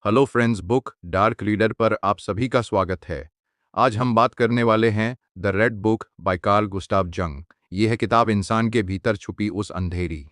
Hello friends, book dark reader पर आप सभी का स्वागत है। आज हम बात करने वाले हैं the red book by Carl Gustav Jung. यह किताब इंसान के भीतर छुपी उस अंधेरी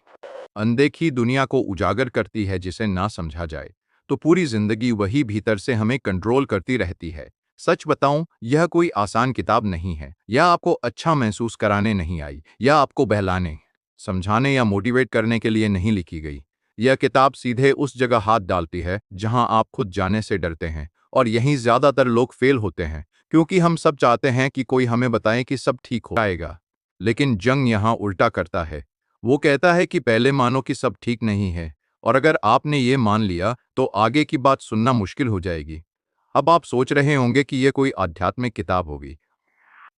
अनदेखी दुनिया को उजागर करती है जिसे ना समझा जाए तो पूरी जिंदगी वही भीतर से हमें कंट्रोल करती रहती है। सच बताऊं, यह कोई आसान किताब नहीं है। यह आपको अच्छा महसूस कराने नहीं आई, या आपको बहलाने, समझाने या मोटिवेट करने के लिए नहीं लिखी गई। यह किताब सीधे उस जगह हाथ डालती है जहां आप खुद जाने से डरते हैं, और यहीं ज्यादातर लोग फेल होते हैं, क्योंकि हम सब चाहते हैं कि कोई हमें बताए कि सब ठीक हो जाएगा। लेकिन जंग यहां उल्टा करता है। वो कहता है कि पहले मानो कि सब ठीक नहीं है, और अगर आपने ये मान लिया तो आगे की बात सुनना मुश्किल हो जाएगी। अब आप सोच रहे होंगे कि यह कोई आध्यात्मिक किताब होगी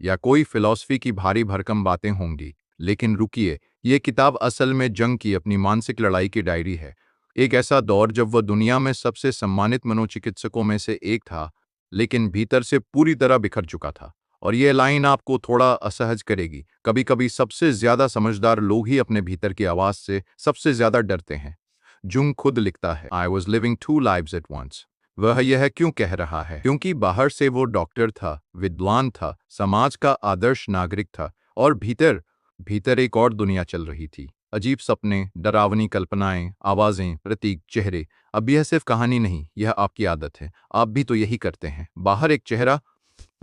या कोई फिलॉसफी की भारी भरकम बातें होंगी, लेकिन रुकिए, ये किताब असल में जंग की अपनी मानसिक लड़ाई की डायरी है। एक ऐसा दौर जब वह दुनिया में सबसे सम्मानित मनोचिकित्सकों में से एक था, लेकिन भीतर से पूरी तरह बिखर चुका था। और यह लाइन आपको थोड़ा असहज करेगी। कभी कभी सबसे ज्यादा समझदार लोग ही अपने भीतर की आवाज से सबसे ज्यादा डरते हैं। जुंग खुद लिखता है, I was living two lives at once. वह यह क्यों कह रहा है? क्योंकि बाहर से वो डॉक्टर था, विद्वान था, समाज का आदर्श नागरिक था, और भीतर भीतर एक और दुनिया चल रही थी। अजीब सपने, डरावनी कल्पनाएं, आवाजें, प्रतीक, चेहरे। अब यह सिर्फ कहानी नहीं, यह आपकी आदत है। आप भी तो यही करते हैं। बाहर एक चेहरा,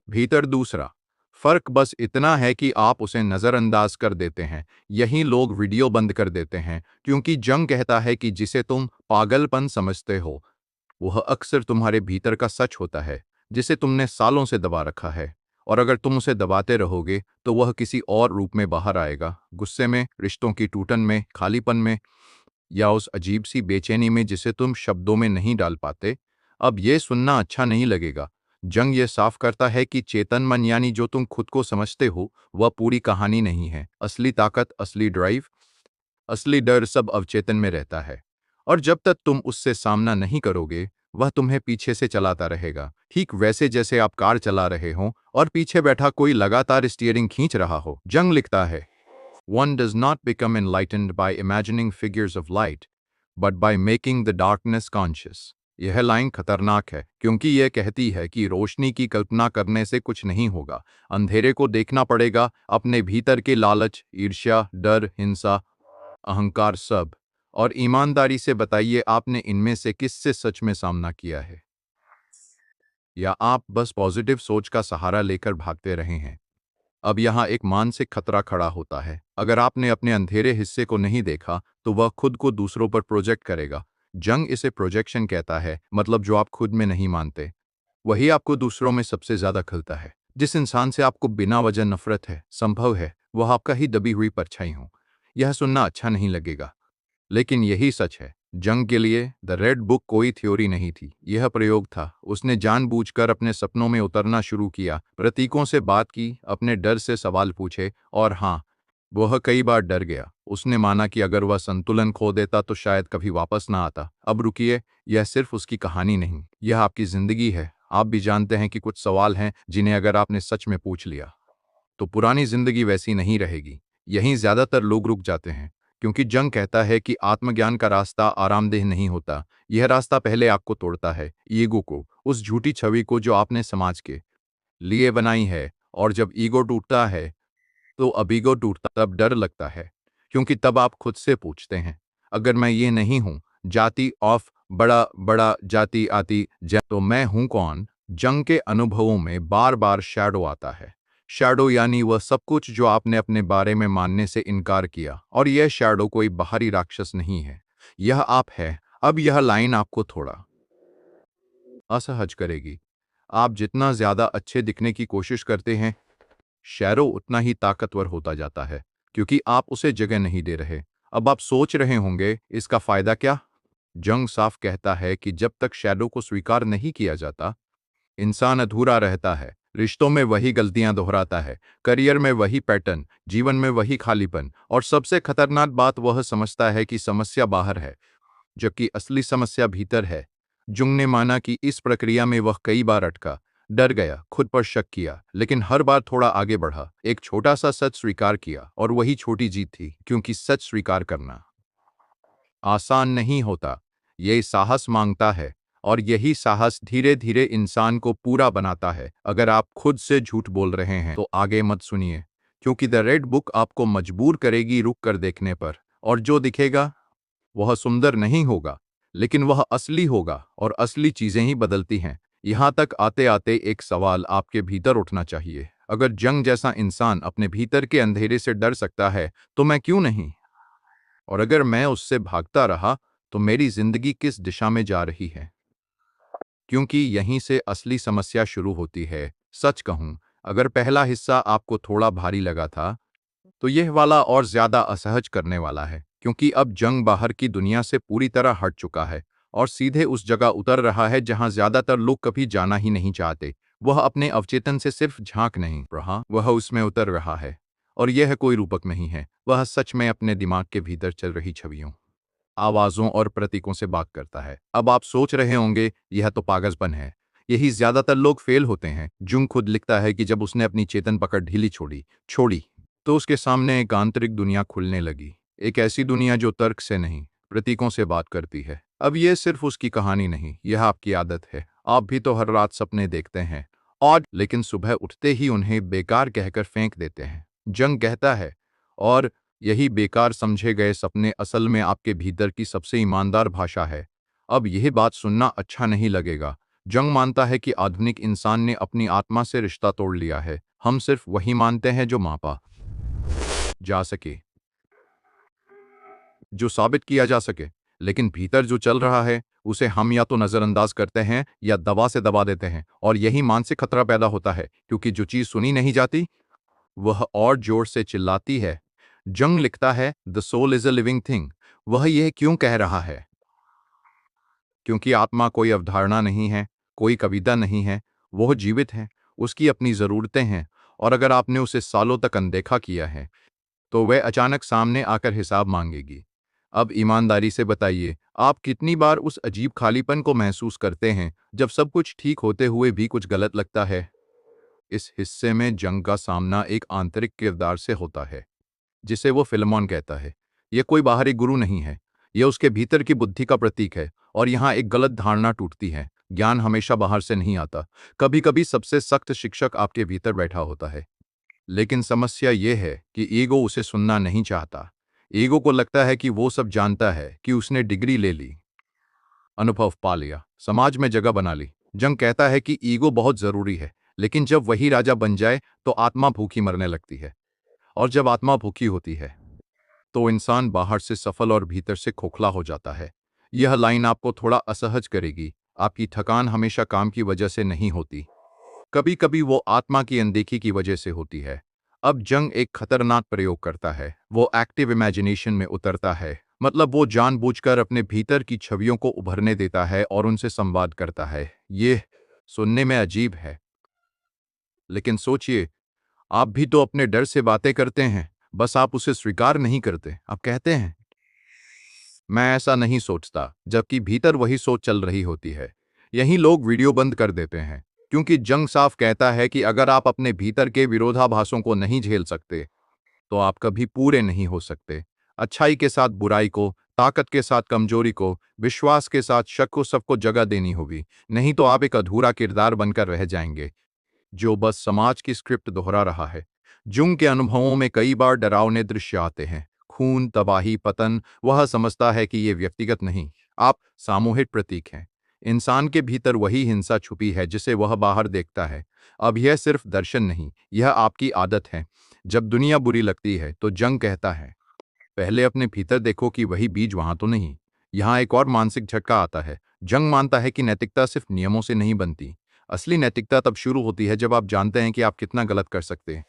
भीतर दूसरा। फर्क बस इतना है कि आप उसे नजरअंदाज कर देते हैं। यही लोग वीडियो बंद कर देते हैं, क्योंकि जंग कहता है कि जिसे तुम पागलपन समझते हो वह अक्सर तुम्हारे भीतर का सच होता है, जिसे तुमने सालों से दबा रखा है। और अगर तुम उसे दबाते रहोगे तो वह किसी और रूप में बाहर आएगा, गुस्से में, रिश्तों की टूटन में, खालीपन में, या उस अजीब सी बेचैनी में जिसे तुम शब्दों में नहीं डाल पाते। अब यह सुनना अच्छा नहीं लगेगा। जंग ये साफ करता है कि चेतन मन, यानी जो तुम खुद को समझते हो, वह पूरी कहानी नहीं है। असली ताकत, असली ड्राइव, असली डर सब अवचेतन में रहता है। और जब तक तुम उससे सामना नहीं करोगे, वह तुम्हें पीछे से चलाता रहेगा, ठीक वैसे जैसे आप कार चला रहे हो और पीछे बैठा कोई लगातार स्टीयरिंग खींच रहा हो। जंग लिखता है, One does not become enlightened by imagining figures of light, but by making the darkness conscious. यह लाइन खतरनाक है, क्योंकि यह कहती है कि रोशनी की कल्पना करने से कुछ नहीं होगा। अंधेरे को देखना पड़ेगा, अपने भीतर के लालच, ईर्ष्या, डर, हिंसा, अहंकार सब। और ईमानदारी से बताइए, आपने इनमें से किससे सच में सामना किया है? या आप बस पॉजिटिव सोच का सहारा लेकर भागते रहे हैं? अब यहाँ एक मानसिक खतरा खड़ा होता है। अगर आपने अपने अंधेरे हिस्से को नहीं देखा तो वह खुद को दूसरों पर प्रोजेक्ट करेगा। जंग इसे प्रोजेक्शन कहता है, मतलब जो आप खुद में नहीं मानते वही आपको दूसरों में सबसे ज्यादा खलता है। जिस इंसान से आपको बिना वजह नफरत है, संभव है वह आपका ही दबी हुई परछाई हो। यह सुनना अच्छा नहीं लगेगा, लेकिन यही सच है। जंग के लिए द रेड बुक कोई थ्योरी नहीं थी, यह प्रयोग था। उसने जानबूझकर अपने सपनों में उतरना शुरू किया, प्रतीकों से बात की, अपने डर से सवाल पूछे, और हाँ, वह कई बार डर गया। उसने माना कि अगर वह संतुलन खो देता तो शायद कभी वापस ना आता। अब रुकिए, यह सिर्फ उसकी कहानी नहीं, यह आपकी जिंदगी है। आप भी जानते हैं कि कुछ सवाल हैं जिन्हें अगर आपने सच में पूछ लिया तो पुरानी जिंदगी वैसी नहीं रहेगी। यहीं ज्यादातर लोग रुक जाते हैं, क्योंकि जंग कहता है कि आत्मज्ञान का रास्ता आरामदेह नहीं होता। यह रास्ता पहले आपको तोड़ता है, ईगो को, उस झूठी छवि को जो आपने समाज के लिए बनाई है। और जब ईगो टूटता है तो अब ईगो टूटता, तब डर लगता है, क्योंकि तब आप खुद से पूछते हैं, अगर मैं ये नहीं हूं, जाति ऑफ बड़ा बड़ा जाति आती तो मैं हूं कौन? जंग के अनुभवों में बार बार शैडो आता है। शैडो यानी वह सब कुछ जो आपने अपने बारे में मानने से इनकार किया, और यह शैडो कोई बाहरी राक्षस नहीं है, यह आप है। अब यह लाइन आपको थोड़ा असहज करेगी। आप जितना ज्यादा अच्छे दिखने की कोशिश करते हैं, शैरो उतना ही ताकतवर होता जाता है, क्योंकि आप उसे जगह नहीं दे रहे। अब आप सोच रहे होंगे, इसका फायदा क्या? जंग साफ कहता है कि जब तक शैडो को स्वीकार नहीं किया जाता, इंसान अधूरा रहता है। रिश्तों में वही गलतियां दोहराता है, करियर में वही पैटर्न, जीवन में वही खालीपन, और सबसे खतरनाक बात, वह समझता है कि समस्या बाहर है, जबकि असली समस्या भीतर है। जुंग ने माना कि इस प्रक्रिया में वह कई बार अटका, डर गया, खुद पर शक किया, लेकिन हर बार थोड़ा आगे बढ़ा, एक छोटा सा सच स्वीकार किया, और वही छोटी जीत थी। क्योंकि सच स्वीकार करना आसान नहीं होता, ये साहस मांगता है। और यही साहस धीरे धीरे इंसान को पूरा बनाता है। अगर आप खुद से झूठ बोल रहे हैं तो आगे मत सुनिए, क्योंकि द रेड बुक आपको मजबूर करेगी रुक कर देखने पर। और जो दिखेगा वह सुंदर नहीं होगा, लेकिन वह असली होगा, और असली चीजें ही बदलती हैं। यहां तक आते आते एक सवाल आपके भीतर उठना चाहिए, अगर जंग जैसा इंसान अपने भीतर के अंधेरे से डर सकता है तो मैं क्यों नहीं? और अगर मैं उससे भागता रहा तो मेरी जिंदगी किस दिशा में जा रही है? क्योंकि यहीं से असली समस्या शुरू होती है। सच कहूं, अगर पहला हिस्सा आपको थोड़ा भारी लगा था, तो यह वाला और ज्यादा असहज करने वाला है, क्योंकि अब जंग बाहर की दुनिया से पूरी तरह हट चुका है और सीधे उस जगह उतर रहा है जहां ज्यादातर लोग कभी जाना ही नहीं चाहते। वह अपने अवचेतन से सिर्फ झांक नहीं रहा, वह उसमें उतर रहा है। और यह कोई रूपक नहीं है, वह सच में अपने दिमाग के भीतर चल रही छवियों, आवाजों और प्रतीकों से बात करता है। अब आप सोच रहे होंगे यह तो पागलपन है, यही ज्यादातर लोग फेल होते हैं। जुंग खुद लिखता है कि जब उसने अपनी चेतन पकड़ ढीली छोड़ी छोड़ी तो उसके सामने एक आंतरिक दुनिया खुलने लगी, एक ऐसी दुनिया जो तर्क से नहीं, प्रतीकों से बात करती है। अब यह सिर्फ उसकी कहानी नहीं, यह आपकी आदत है। आप भी तो हर रात सपने देखते हैं और लेकिन सुबह उठते ही उन्हें बेकार कहकर फेंक देते हैं। जंग कहता है, और यही बेकार समझे गए सपने असल में आपके भीतर की सबसे ईमानदार भाषा है। अब यह बात सुनना अच्छा नहीं लगेगा। जंग मानता है कि आधुनिक इंसान ने अपनी आत्मा से रिश्ता तोड़ लिया है। हम सिर्फ वही मानते हैं जो मापा जा सके, जो साबित किया जा सके। लेकिन भीतर जो चल रहा है उसे हम या तो नजरअंदाज करते हैं या दवा से दबा देते हैं, और यही मानसिक खतरा पैदा होता है, क्योंकि जो चीज सुनी नहीं जाती वह और जोर से चिल्लाती है। जंग लिखता है, the soul is a living thing. वह यह क्यों कह रहा है? क्योंकि आत्मा कोई अवधारणा नहीं है, कोई कविता नहीं है, वह जीवित है, उसकी अपनी जरूरतें हैं। और अगर आपने उसे सालों तक अनदेखा किया है तो वह अचानक सामने आकर हिसाब मांगेगी। अब ईमानदारी से बताइए, आप कितनी बार उस अजीब खालीपन को महसूस करते हैं जब सब कुछ ठीक होते हुए भी कुछ गलत लगता है? इस हिस्से में जंग का सामना एक आंतरिक किरदार से होता है, जिसे वो फिल्मोन कहता है। यह कोई बाहरी गुरु नहीं है, यह उसके भीतर की बुद्धि का प्रतीक है। और यहाँ एक गलत धारणा टूटती है, ज्ञान हमेशा बाहर से नहीं आता। कभी कभी सबसे सख्त शिक्षक आपके भीतर बैठा होता है। लेकिन समस्या यह है कि ईगो उसे सुनना नहीं चाहता। ईगो को लगता है कि वो सब जानता है, कि उसने डिग्री ले ली, अनुभव पा लिया, समाज में जगह बना ली। जंग कहता है कि ईगो बहुत जरूरी है, लेकिन जब वही राजा बन जाए तो आत्मा भूखी मरने लगती है। और जब आत्मा भूखी होती है तो इंसान बाहर से सफल और भीतर से खोखला हो जाता है। यह लाइन आपको थोड़ा असहज करेगी। आपकी थकान हमेशा काम की वजह से नहीं होती, कभी कभी वो आत्मा की अनदेखी की वजह से होती है। अब जंग एक खतरनाक प्रयोग करता है, वो एक्टिव इमेजिनेशन में उतरता है। मतलब वो जानबूझकर अपने भीतर की छवियों को उभरने देता है और उनसे संवाद करता है। ये सुनने में अजीब है, लेकिन सोचिए, आप भी तो अपने डर से बातें करते हैं, बस आप उसे स्वीकार नहीं करते। आप कहते हैं, मैं ऐसा नहीं सोचता, जबकि भीतर वही सोच चल रही होती है। यही लोग वीडियो बंद कर देते हैं, क्योंकि जंग साफ कहता है कि अगर आप अपने भीतर के विरोधाभासों को नहीं झेल सकते तो आप कभी पूरे नहीं हो सकते। अच्छाई के साथ बुराई को, ताकत के साथ कमजोरी को, विश्वास के साथ शक को, सबको जगह देनी होगी। नहीं तो आप एक अधूरा किरदार बनकर रह जाएंगे, जो बस समाज की स्क्रिप्ट दोहरा रहा है। जुंग के अनुभवों में कई बार डरावने दृश्य आते हैं, खून, तबाही, पतन। वह समझता है कि ये व्यक्तिगत नहीं, आप सामूहिक प्रतीक हैं। इंसान के भीतर वही हिंसा छुपी है जिसे वह बाहर देखता है। अब यह सिर्फ दर्शन नहीं, यह आपकी आदत है। जब दुनिया बुरी लगती है तो जंग कहता है, पहले अपने भीतर देखो कि वही बीज वहां तो नहीं। यहाँ एक और मानसिक झटका आता है। जंग मानता है कि नैतिकता सिर्फ नियमों से नहीं बनती। असली नैतिकता तब शुरू होती है जब आप जानते हैं कि आप कितना गलत कर सकते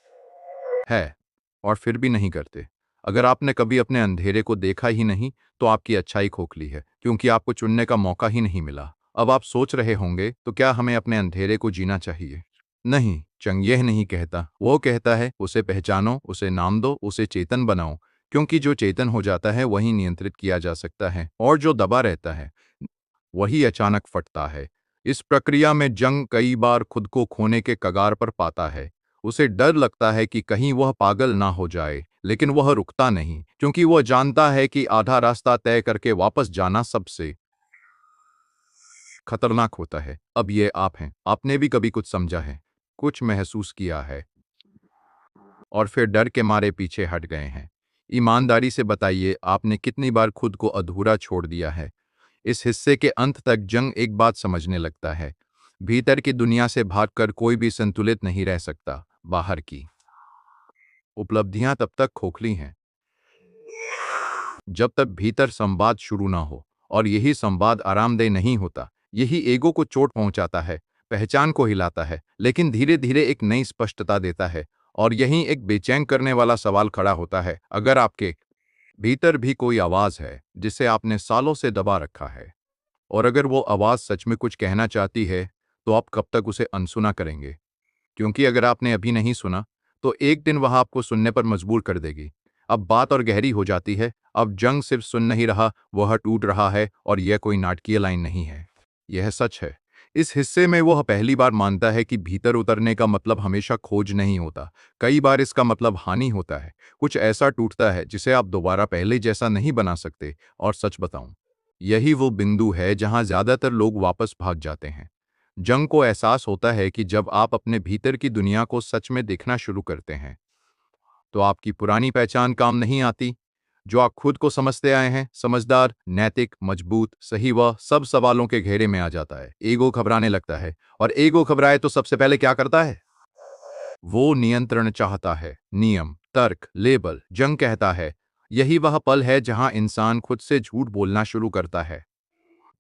हैं और फिर भी नहीं करते। अगर आपने कभी अपने अंधेरे को देखा ही नहीं तो आपकी अच्छाई खोखली है, क्योंकि आपको चुनने का मौका ही नहीं मिला। अब आप सोच रहे होंगे, तो क्या हमें अपने अंधेरे को जीना चाहिए? नहीं, जंग यह नहीं कहता। वो कहता है, उसे पहचानो, उसे नाम दो, उसे चेतन बनाओ। क्योंकि जो चेतन हो जाता है वही नियंत्रित किया जा सकता है, और जो दबा रहता है वही अचानक फटता है। इस प्रक्रिया में जंग कई बार खुद को खोने के कगार पर पाता है। उसे डर लगता है कि कहीं वह पागल ना हो जाए, लेकिन वह रुकता नहीं, क्योंकि वह जानता है कि आधा रास्ता तय करके वापस जाना सबसे खतरनाक होता है। अब ये आप हैं, आपने भी कभी कुछ समझा है, कुछ महसूस किया है और फिर डर के मारे पीछे हट गए हैं। ईमानदारी से बताइए, आपने कितनी बार खुद को अधूरा छोड़ दिया है। इस हिस्से के अंत तक जंग एक बात समझने लगता है, भीतर की दुनिया से भागकर कोई भी संतुलित नहीं रह सकता। बाहर की उपलब्धियां तब तक खोखली हैं जब तक भीतर संवाद शुरू ना हो, और यही संवाद आरामदेह नहीं होता। यही ईगो को चोट पहुंचाता है, पहचान को हिलाता है, लेकिन धीरे धीरे एक नई स्पष्टता देता है। और यहीं एक बेचैन करने वाला सवाल खड़ा होता है, अगर आपके भीतर भी कोई आवाज है जिसे आपने सालों से दबा रखा है, और अगर वो आवाज सच में कुछ कहना चाहती है, तो आप कब तक उसे अनसुना करेंगे? क्योंकि अगर आपने अभी नहीं सुना, तो एक दिन वह आपको सुनने पर मजबूर कर देगी। अब बात और गहरी हो जाती है। अब जंग सिर्फ सुन नहीं रहा, वह टूट रहा है, और यह कोई नाटकीय लाइन नहीं है, यह सच है। इस हिस्से में वह पहली बार मानता है कि भीतर उतरने का मतलब हमेशा खोज नहीं होता। कई बार इसका मतलब हानि होता है। कुछ ऐसा टूटता है जिसे आप दोबारा पहले जैसा नहीं बना सकते। और सच बताऊं, यही वो बिंदु है जहां ज्यादातर लोग वापस भाग जाते हैं। जंग को एहसास होता है कि जब आप अपने भीतर की दुनिया को सच में देखना शुरू करते हैं, तो आपकी पुरानी पहचान काम नहीं आती। जो आप खुद को समझते आए हैं, समझदार, नैतिक, मजबूत, सही, वह सब सवालों के घेरे में आ जाता है। ईगो घबराने लगता है, और ईगो घबराए तो सबसे पहले क्या करता है? वो नियंत्रण चाहता है। नियम, तर्क, लेबल। जंग कहता है, यही वह पल है जहां इंसान खुद से झूठ बोलना शुरू करता है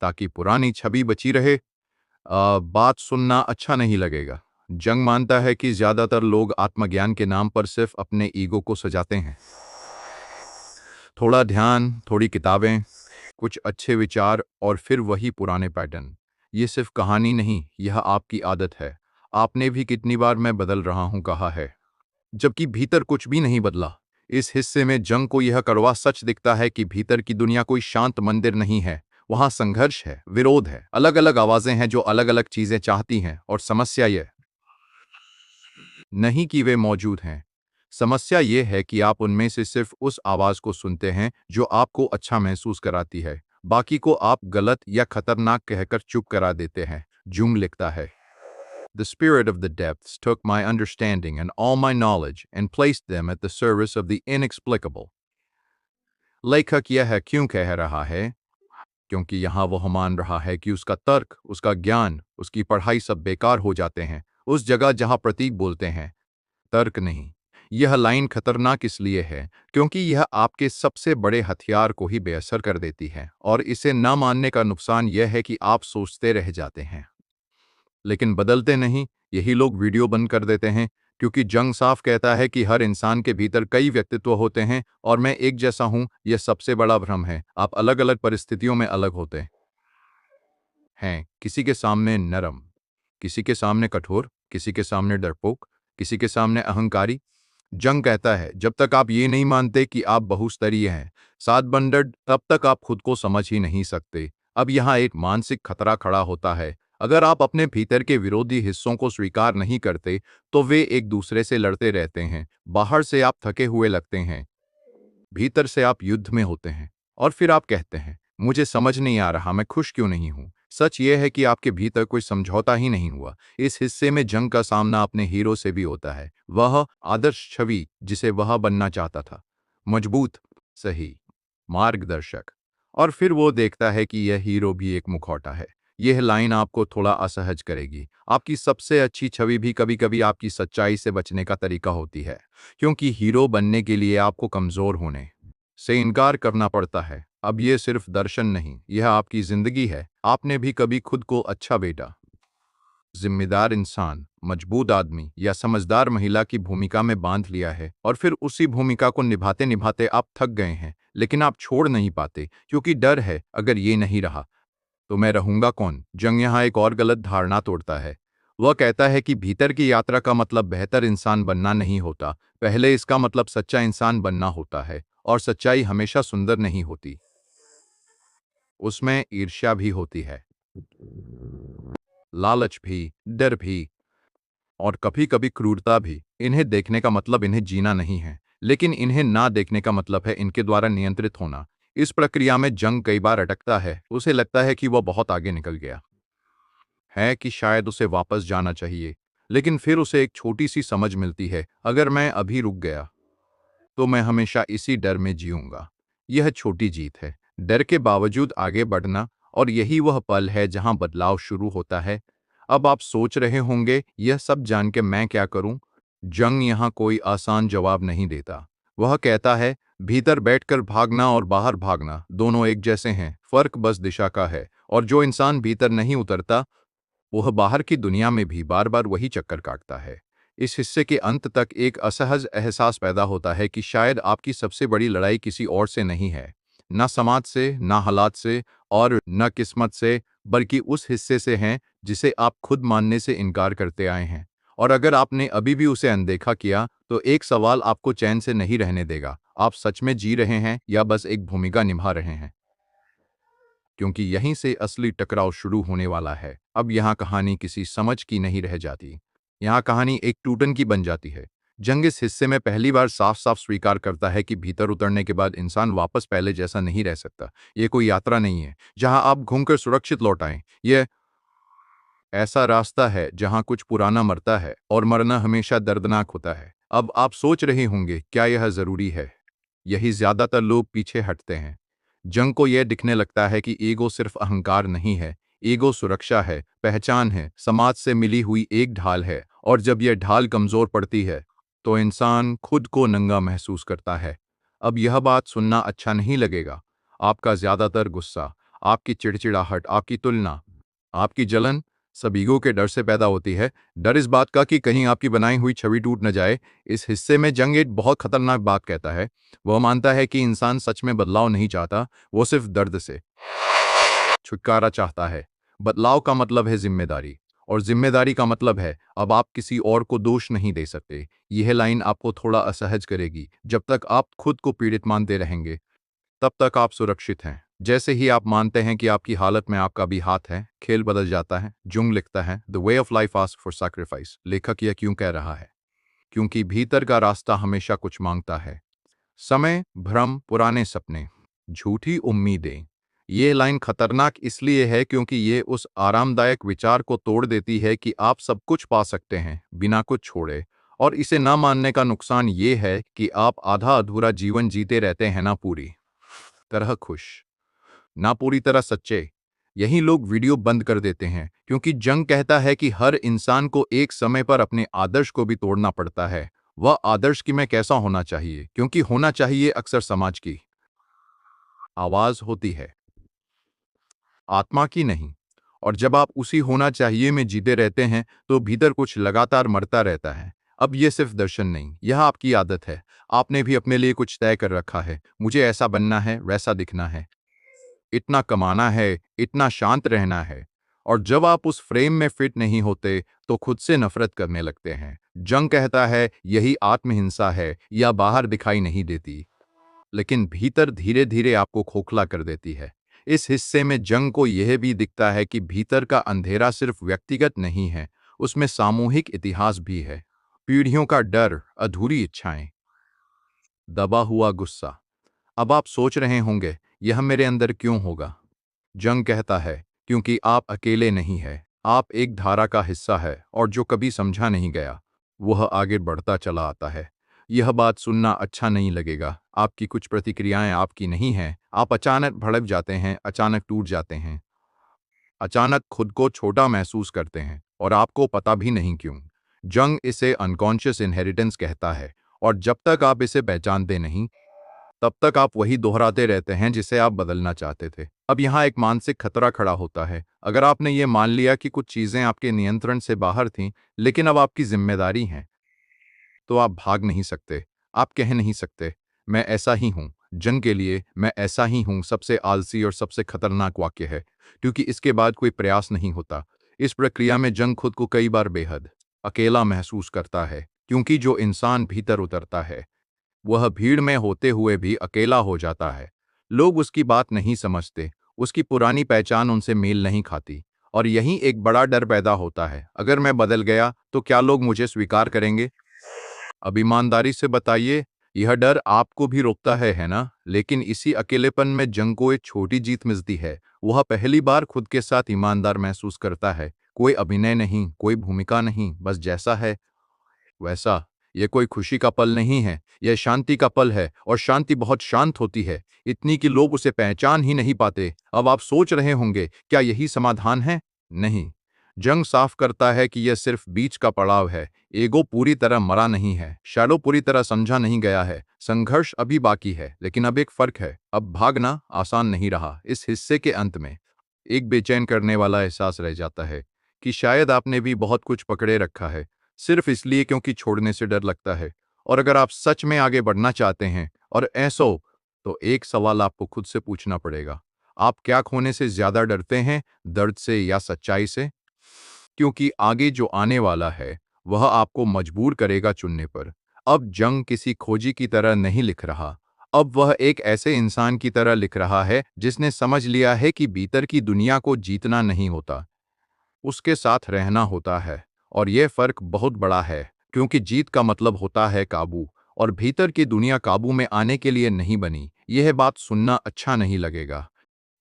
ताकि पुरानी छवि बची रहे। बात सुनना अच्छा नहीं लगेगा। जंग मानता है कि ज्यादातर लोग आत्मज्ञान के नाम पर सिर्फ अपने ईगो को सजाते हैं। थोड़ा ध्यान, थोड़ी किताबें, कुछ अच्छे विचार, और फिर वही पुराने पैटर्न। ये सिर्फ कहानी नहीं, यह आपकी आदत है। आपने भी कितनी बार मैं बदल रहा हूं कहा है, जबकि भीतर कुछ भी नहीं बदला। इस हिस्से में जंग को यह कड़वा सच दिखता है कि भीतर की दुनिया कोई शांत मंदिर नहीं है। वहां संघर्ष है, विरोध है, अलग अलग आवाजें हैं जो अलग अलग चीजें चाहती हैं। और समस्या यह नहीं कि वे मौजूद हैं, समस्या यह है कि आप उनमें से सिर्फ उस आवाज को सुनते हैं जो आपको अच्छा महसूस कराती है। बाकी को आप गलत या खतरनाक कहकर चुप करा देते हैं। जुंग लिखता है, The spirit of the depths took my understanding and all my knowledge and placed them at the service of the inexplicable. लेखक यह क्यों कह रहा है? क्योंकि यहाँ वह मान रहा है कि उसका तर्क, उसका ज्ञान, उसकी पढ़ाई सब बेकार हो जाते हैं उस जगह जहाँ प्रतीक बोलते हैं, तर्क नहीं। यह लाइन खतरनाक इसलिए है क्योंकि यह आपके सबसे बड़े हथियार को ही बेअसर कर देती है। और इसे न मानने का नुकसान यह है कि आप सोचते रह जाते हैं लेकिन बदलते नहीं। यही लोग वीडियो बंद कर देते हैं क्योंकि जंग साफ कहता है कि हर इंसान के भीतर कई व्यक्तित्व होते हैं और मैं एक जैसा हूं। यह सबसे बड़ा भ्रम है। आप अलग अलग परिस्थितियों में अलग होते हैं। किसी के सामने नरम, किसी के सामने कठोर, किसी के सामने डरपोक, किसी के सामने अहंकारी। जंग कहता है, जब तक आप ये नहीं मानते कि आप बहुस्तरीय हैं, सात बंडड, तब तक आप खुद को समझ ही नहीं सकते। अब यहाँ एक मानसिक खतरा खड़ा होता है। अगर आप अपने भीतर के विरोधी हिस्सों को स्वीकार नहीं करते, तो वे एक दूसरे से लड़ते रहते हैं। बाहर से आप थके हुए लगते हैं, भीतर से आप युद्ध में होते हैं। और फिर आप कहते हैं, मुझे समझ नहीं आ रहा मैं खुश क्यों नहीं हूं। सच यह है कि आपके भीतर कोई समझौता ही नहीं हुआ। इस हिस्से में जंग का सामना अपने हीरो से भी होता है, वह आदर्श छवि जिसे वह बनना चाहता था, मजबूत, सही, मार्गदर्शक। और फिर वो देखता है कि यह हीरो भी एक मुखौटा है। यह लाइन आपको थोड़ा असहज करेगी। आपकी सबसे अच्छी छवि भी कभी कभी आपकी सच्चाई से बचने का तरीका होती है, क्योंकि हीरो बनने के लिए आपको कमजोर होने से इनकार करना पड़ता है। अब यह सिर्फ दर्शन नहीं, यह आपकी जिंदगी है। आपने भी कभी खुद को अच्छा बेटा, जिम्मेदार इंसान, मजबूत आदमी या समझदार महिला की भूमिका में बांध लिया है, और फिर उसी भूमिका को निभाते निभाते आप थक गए हैं, लेकिन आप छोड़ नहीं पाते क्योंकि डर है, अगर ये नहीं रहा तो मैं रहूंगा कौन। जंग यहाँ एक और गलत धारणा तोड़ता है। वह कहता है कि भीतर की यात्रा का मतलब बेहतर इंसान बनना नहीं होता, पहले इसका मतलब सच्चा इंसान बनना होता है। और सच्चाई हमेशा सुंदर नहीं होती, उसमें ईर्ष्या भी होती है, लालच भी, डर भी, और कभी कभी क्रूरता भी। इन्हें देखने का मतलब इन्हें जीना नहीं है, लेकिन इन्हें ना देखने का मतलब है इनके द्वारा नियंत्रित होना। इस प्रक्रिया में जंग कई बार अटकता है। उसे लगता है कि वह बहुत आगे निकल गया, है कि शायद उसे वापस जाना चाहिए, लेकिन फिर उसे एक छोटी सी समझ मिलती है, अगर मैं अभी रुक गया तो मैं हमेशा इसी डर में जीऊंगा। यह छोटी जीत है, डर के बावजूद आगे बढ़ना, और यही वह पल है जहां बदलाव शुरू होता है। अब आप सोच रहे होंगे, यह सब जान के मैं क्या करूं? जंग यहां कोई आसान जवाब नहीं देता। वह कहता है, भीतर बैठकर भागना और बाहर भागना दोनों एक जैसे हैं, फर्क बस दिशा का है। और जो इंसान भीतर नहीं उतरता, वह बाहर की दुनिया में भी बार बार वही चक्कर काटता है। इस हिस्से के अंत तक एक असहज एहसास पैदा होता है कि शायद आपकी सबसे बड़ी लड़ाई किसी और से नहीं है, न समाज से, न हालात से, और न किस्मत से, बल्कि उस हिस्से से है जिसे आप खुद मानने से इनकार करते आए हैं। और अगर आपने अभी भी उसे अनदेखा किया, तो एक सवाल आपको चैन से नहीं रहने देगा: आप सच में जी रहे हैं या बस एक भूमिका निभा रहे हैं? क्योंकि यहीं से असली टकराव शुरू होने वाला है। अब यहाँ कहानी किसी समझ की नहीं रह जाती, यहाँ कहानी एक टूटन की बन जाती है। जंग इस हिस्से में पहली बार साफ साफ स्वीकार करता है कि भीतर उतरने के बाद इंसान वापस पहले जैसा नहीं रह सकता। ये कोई यात्रा नहीं है जहां आप घूमकर सुरक्षित लौट आएं। यह ऐसा रास्ता है जहां कुछ पुराना मरता है, और मरना हमेशा दर्दनाक होता है। अब आप सोच रहे होंगे, क्या यह जरूरी है? यही ज्यादातर लोग पीछे हटते हैं। जंग को यह दिखने लगता है कि ईगो सिर्फ अहंकार नहीं है, ईगो सुरक्षा है, पहचान है, समाज से मिली हुई एक ढाल है। और जब यह ढाल कमजोर पड़ती है, तो इंसान खुद को नंगा महसूस करता है। अब यह बात सुनना अच्छा नहीं लगेगा। आपका ज्यादातर गुस्सा, आपकी चिड़चिड़ाहट, आपकी तुलना, आपकी जलन सब ईगो के डर से पैदा होती है। डर इस बात का कि कहीं आपकी बनाई हुई छवि टूट न जाए। इस हिस्से में जंग एक बहुत खतरनाक बात कहता है। वह मानता है कि इंसान सच में बदलाव नहीं चाहता, वो सिर्फ दर्द से छुटकारा चाहता है। बदलाव का मतलब है जिम्मेदारी, और जिम्मेदारी का मतलब है अब आप किसी और को दोष नहीं दे सकते। यह लाइन आपको थोड़ा असहज करेगी। जब तक आप खुद को पीड़ित मानते रहेंगे, तब तक आप सुरक्षित हैं। जैसे ही आप मानते हैं कि आपकी हालत में आपका भी हाथ है, खेल बदल जाता है। जुंग लिखता है, the way of life ask for sacrifice. लेखक यह क्यों कह रहा है? क्योंकि भीतर का रास्ता हमेशा कुछ मांगता है। समय, भ्रम, पुराने सपने, झूठी उम्मीदें। ये लाइन खतरनाक इसलिए है क्योंकि ये उस आरामदायक विचार को तोड़ देती है कि आप सब कुछ पा सकते हैं बिना कुछ छोड़े। और इसे ना मानने का नुकसान ये है कि आप आधा अधूरा जीवन जीते रहते हैं, ना पूरी तरह खुश, ना पूरी तरह सच्चे। यही लोग वीडियो बंद कर देते हैं, क्योंकि जंग कहता है कि हर इंसान को एक समय पर अपने आदर्श को भी तोड़ना पड़ता है। वह आदर्श कि मैं कैसा होना चाहिए, क्योंकि होना चाहिए अक्सर समाज की आवाज होती है, आत्मा की नहीं। और जब आप उसी होना चाहिए में जीते रहते हैं, तो भीतर कुछ लगातार मरता रहता है। अब यह सिर्फ दर्शन नहीं, यह आपकी आदत है। आपने भी अपने लिए कुछ तय कर रखा है, मुझे ऐसा बनना है, वैसा दिखना है, इतना कमाना है, इतना शांत रहना है। और जब आप उस फ्रेम में फिट नहीं होते, तो खुद से नफरत करने लगते हैं। जंग कहता है यही आत्महिंसा है, या बाहर दिखाई नहीं देती, लेकिन भीतर धीरे धीरे आपको खोखला कर देती है। इस हिस्से में जंग को यह भी दिखता है कि भीतर का अंधेरा सिर्फ व्यक्तिगत नहीं है, उसमें सामूहिक इतिहास भी है। पीढ़ियों का डर, अधूरी इच्छाएं, दबा हुआ गुस्सा। अब आप सोच रहे होंगे, यह मेरे अंदर क्यों होगा? जंग कहता है, क्योंकि आप अकेले नहीं हैं। आप एक धारा का हिस्सा है, और जो कभी समझा नहीं गया, वह आगे बढ़ता चला आता है। यह बात सुनना अच्छा नहीं लगेगा। आपकी कुछ प्रतिक्रियाएं आपकी नहीं हैं। आप अचानक भड़क जाते हैं, अचानक टूट जाते हैं, अचानक खुद को छोटा महसूस करते हैं, और आपको पता भी नहीं क्यों। जंग इसे अनकॉन्शियस इनहेरिटेंस कहता है, और जब तक आप इसे पहचानते नहीं, तब तक आप वही दोहराते रहते हैं जिसे आप बदलना चाहते थे। अब यहाँ एक मानसिक खतरा खड़ा होता है। अगर आपने ये मान लिया कि कुछ चीजें आपके नियंत्रण से बाहर थीं, लेकिन अब आपकी जिम्मेदारी हैं, तो आप भाग नहीं सकते। आप कह नहीं सकते, मैं ऐसा ही हूं। जंग के लिए मैं ऐसा ही हूं सबसे आलसी और सबसे खतरनाक वाक्य है, क्योंकि इसके बाद कोई प्रयास नहीं होता। इस प्रक्रिया में जंग खुद को कई बार बेहद अकेला महसूस करता है, क्योंकि जो इंसान भीतर उतरता है, वह भीड़ में होते हुए भी अकेला हो जाता है। लोग उसकी बात नहीं समझते, उसकी पुरानी पहचान उनसे मेल नहीं खाती। और यहीं एक बड़ा डर पैदा होता है, अगर मैं बदल गया तो क्या लोग मुझे स्वीकार करेंगे? अब ईमानदारी से बताइए, यह डर आपको भी रोकता है ना? लेकिन इसी अकेलेपन में जंग को एक छोटी जीत मिलती है। वह पहली बार खुद के साथ ईमानदार महसूस करता है। कोई अभिनय नहीं, कोई भूमिका नहीं, बस जैसा है वैसा। यह कोई खुशी का पल नहीं है, यह शांति का पल है, और शांति बहुत शांत होती है, इतनी कि लोग उसे पहचान ही नहीं पाते। अब आप सोच रहे होंगे, क्या यही समाधान है? नहीं। जंग साफ करता है कि यह सिर्फ बीच का पड़ाव है। ईगो पूरी तरह मरा नहीं है, शैलो पूरी तरह समझा नहीं गया है, संघर्ष अभी बाकी है। लेकिन अब एक फर्क है, अब भागना आसान नहीं रहा। इस हिस्से के अंत में एक बेचैन करने वाला एहसास रह जाता है कि शायद आपने भी बहुत कुछ पकड़े रखा है, सिर्फ इसलिए क्योंकि छोड़ने से डर लगता है। और अगर आप सच में आगे बढ़ना चाहते हैं और ऐसा हो, तो एक सवाल आपको खुद से पूछना पड़ेगा। आप क्या खोने से ज्यादा डरते हैं, दर्द से या सच्चाई से? क्योंकि आगे जो आने वाला है वह आपको मजबूर करेगा चुनने पर। अब जंग किसी खोजी की तरह नहीं लिख रहा, अब वह एक ऐसे इंसान की तरह लिख रहा है जिसने समझ लिया है कि भीतर की दुनिया को जीतना नहीं होता, उसके साथ रहना होता है। और यह फर्क बहुत बड़ा है, क्योंकि जीत का मतलब होता है काबू, और भीतर की दुनिया काबू में आने के लिए नहीं बनी। यह बात सुनना अच्छा नहीं लगेगा,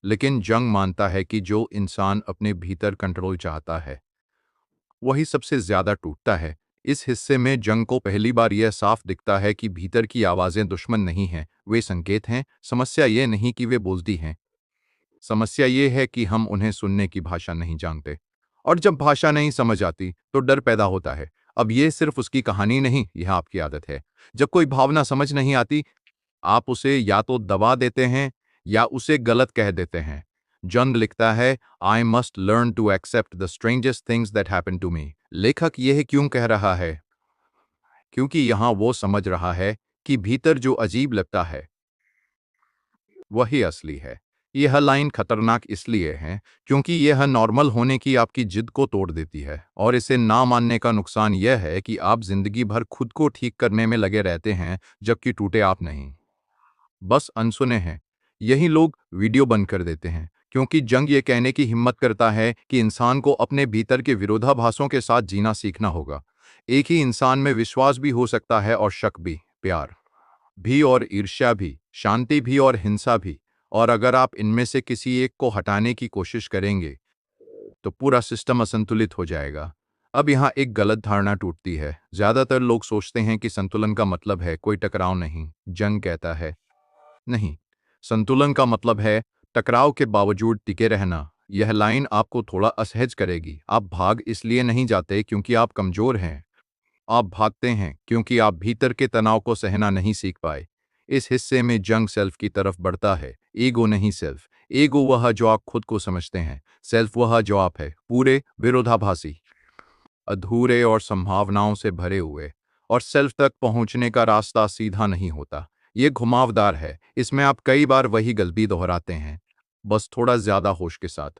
लेकिन जंग मानता है कि जो इंसान अपने भीतर कंट्रोल चाहता है वही सबसे ज्यादा टूटता है। इस हिस्से में जंग को पहली बार यह साफ दिखता है कि भीतर की आवाजें दुश्मन नहीं हैं, वे संकेत हैं। समस्या ये नहीं कि वे बोलती हैं, समस्या ये है कि हम उन्हें सुनने की भाषा नहीं जानते। और जब भाषा नहीं समझ आती तो डर पैदा होता है। अब ये सिर्फ उसकी कहानी नहीं, यह आपकी आदत है। जब कोई भावना समझ नहीं आती, आप उसे या तो दबा देते हैं या उसे गलत कह देते हैं। जंग लिखता है, I must learn to accept the strangest things that happen to me. लेखक यह क्यों कह रहा है? क्योंकि यहां वो समझ रहा है कि भीतर जो अजीब लगता है वही असली है। यह लाइन खतरनाक इसलिए है क्योंकि यह नॉर्मल होने की आपकी जिद को तोड़ देती है, और इसे ना मानने का नुकसान यह है कि आप जिंदगी भर खुद को ठीक करने में लगे रहते हैं, जबकि टूटे आप नहीं, बस अनसुने हैं। यही लोग वीडियो बंद कर देते हैं, क्योंकि जंग ये कहने की हिम्मत करता है कि इंसान को अपने भीतर के विरोधाभासों के साथ जीना सीखना होगा। एक ही इंसान में विश्वास भी हो सकता है, और शक भी, प्यार भी और ईर्ष्या भी, शांति भी और हिंसा भी। और अगर आप इनमें से किसी एक को हटाने की कोशिश करेंगे तो पूरा सिस्टम असंतुलित हो जाएगा। अब यहाँ एक गलत धारणा टूटती है। ज्यादातर लोग सोचते हैं कि संतुलन का मतलब है कोई टकराव नहीं। जंग कहता है, नहीं, संतुलन का मतलब है टकराव के बावजूद टिके रहना। यह लाइन आपको थोड़ा असहज करेगी। आप भाग इसलिए नहीं जाते क्योंकि आप कमजोर हैं, आप भागते हैं क्योंकि आप भीतर के तनाव को सहना नहीं सीख पाए। इस हिस्से में जंग सेल्फ की तरफ बढ़ता है, ईगो नहीं सेल्फ। ईगो वह जो आप खुद को समझते हैं, सेल्फ वह जो आप है, पूरे विरोधाभासी, अधूरे और संभावनाओं से भरे हुए। और सेल्फ तक पहुंचने का रास्ता सीधा नहीं होता, ये घुमावदार है। इसमें आप कई बार वही गलती दोहराते हैं, बस थोड़ा ज्यादा होश के साथ।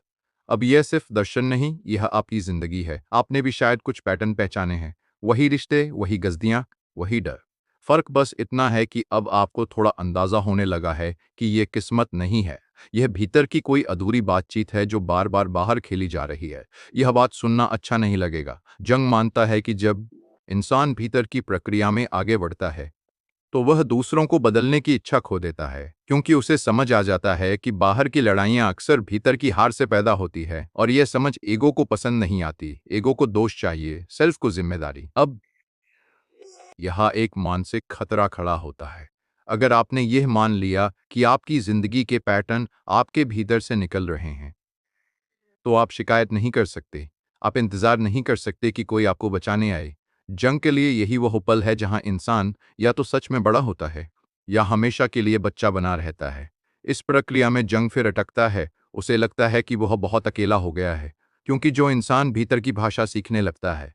अब यह सिर्फ दर्शन नहीं, यह आपकी जिंदगी है। आपने भी शायद कुछ पैटर्न पहचाने हैं, वही रिश्ते, वही गलतियां, वही डर। फर्क बस इतना है कि अब आपको थोड़ा अंदाजा होने लगा है कि यह किस्मत नहीं है, यह भीतर की कोई अधूरी बातचीत है जो बार बार बाहर खेली जा रही है। यह बात सुनना अच्छा नहीं लगेगा। जंग मानता है कि जब इंसान भीतर की प्रक्रिया में आगे बढ़ता है तो वह दूसरों को बदलने की इच्छा खो देता है, क्योंकि उसे समझ आ जाता है कि बाहर की लड़ाइयां अक्सर भीतर की हार से पैदा होती है। और यह समझ ईगो को पसंद नहीं आती। ईगो को दोष चाहिए, सेल्फ को जिम्मेदारी। अब यहाँ एक मानसिक खतरा खड़ा होता है। अगर आपने यह मान लिया कि आपकी जिंदगी के पैटर्न आपके भीतर से निकल रहे हैं, तो आप शिकायत नहीं कर सकते, आप इंतजार नहीं कर सकते कि कोई आपको बचाने आए। जंग के लिए यही वह पल है जहां इंसान या तो सच में बड़ा होता है या हमेशा के लिए बच्चा बना रहता है। इस प्रक्रिया में जंग फिर अटकता है। उसे लगता है कि वह बहुत अकेला हो गया है, क्योंकि जो इंसान भीतर की भाषा सीखने लगता है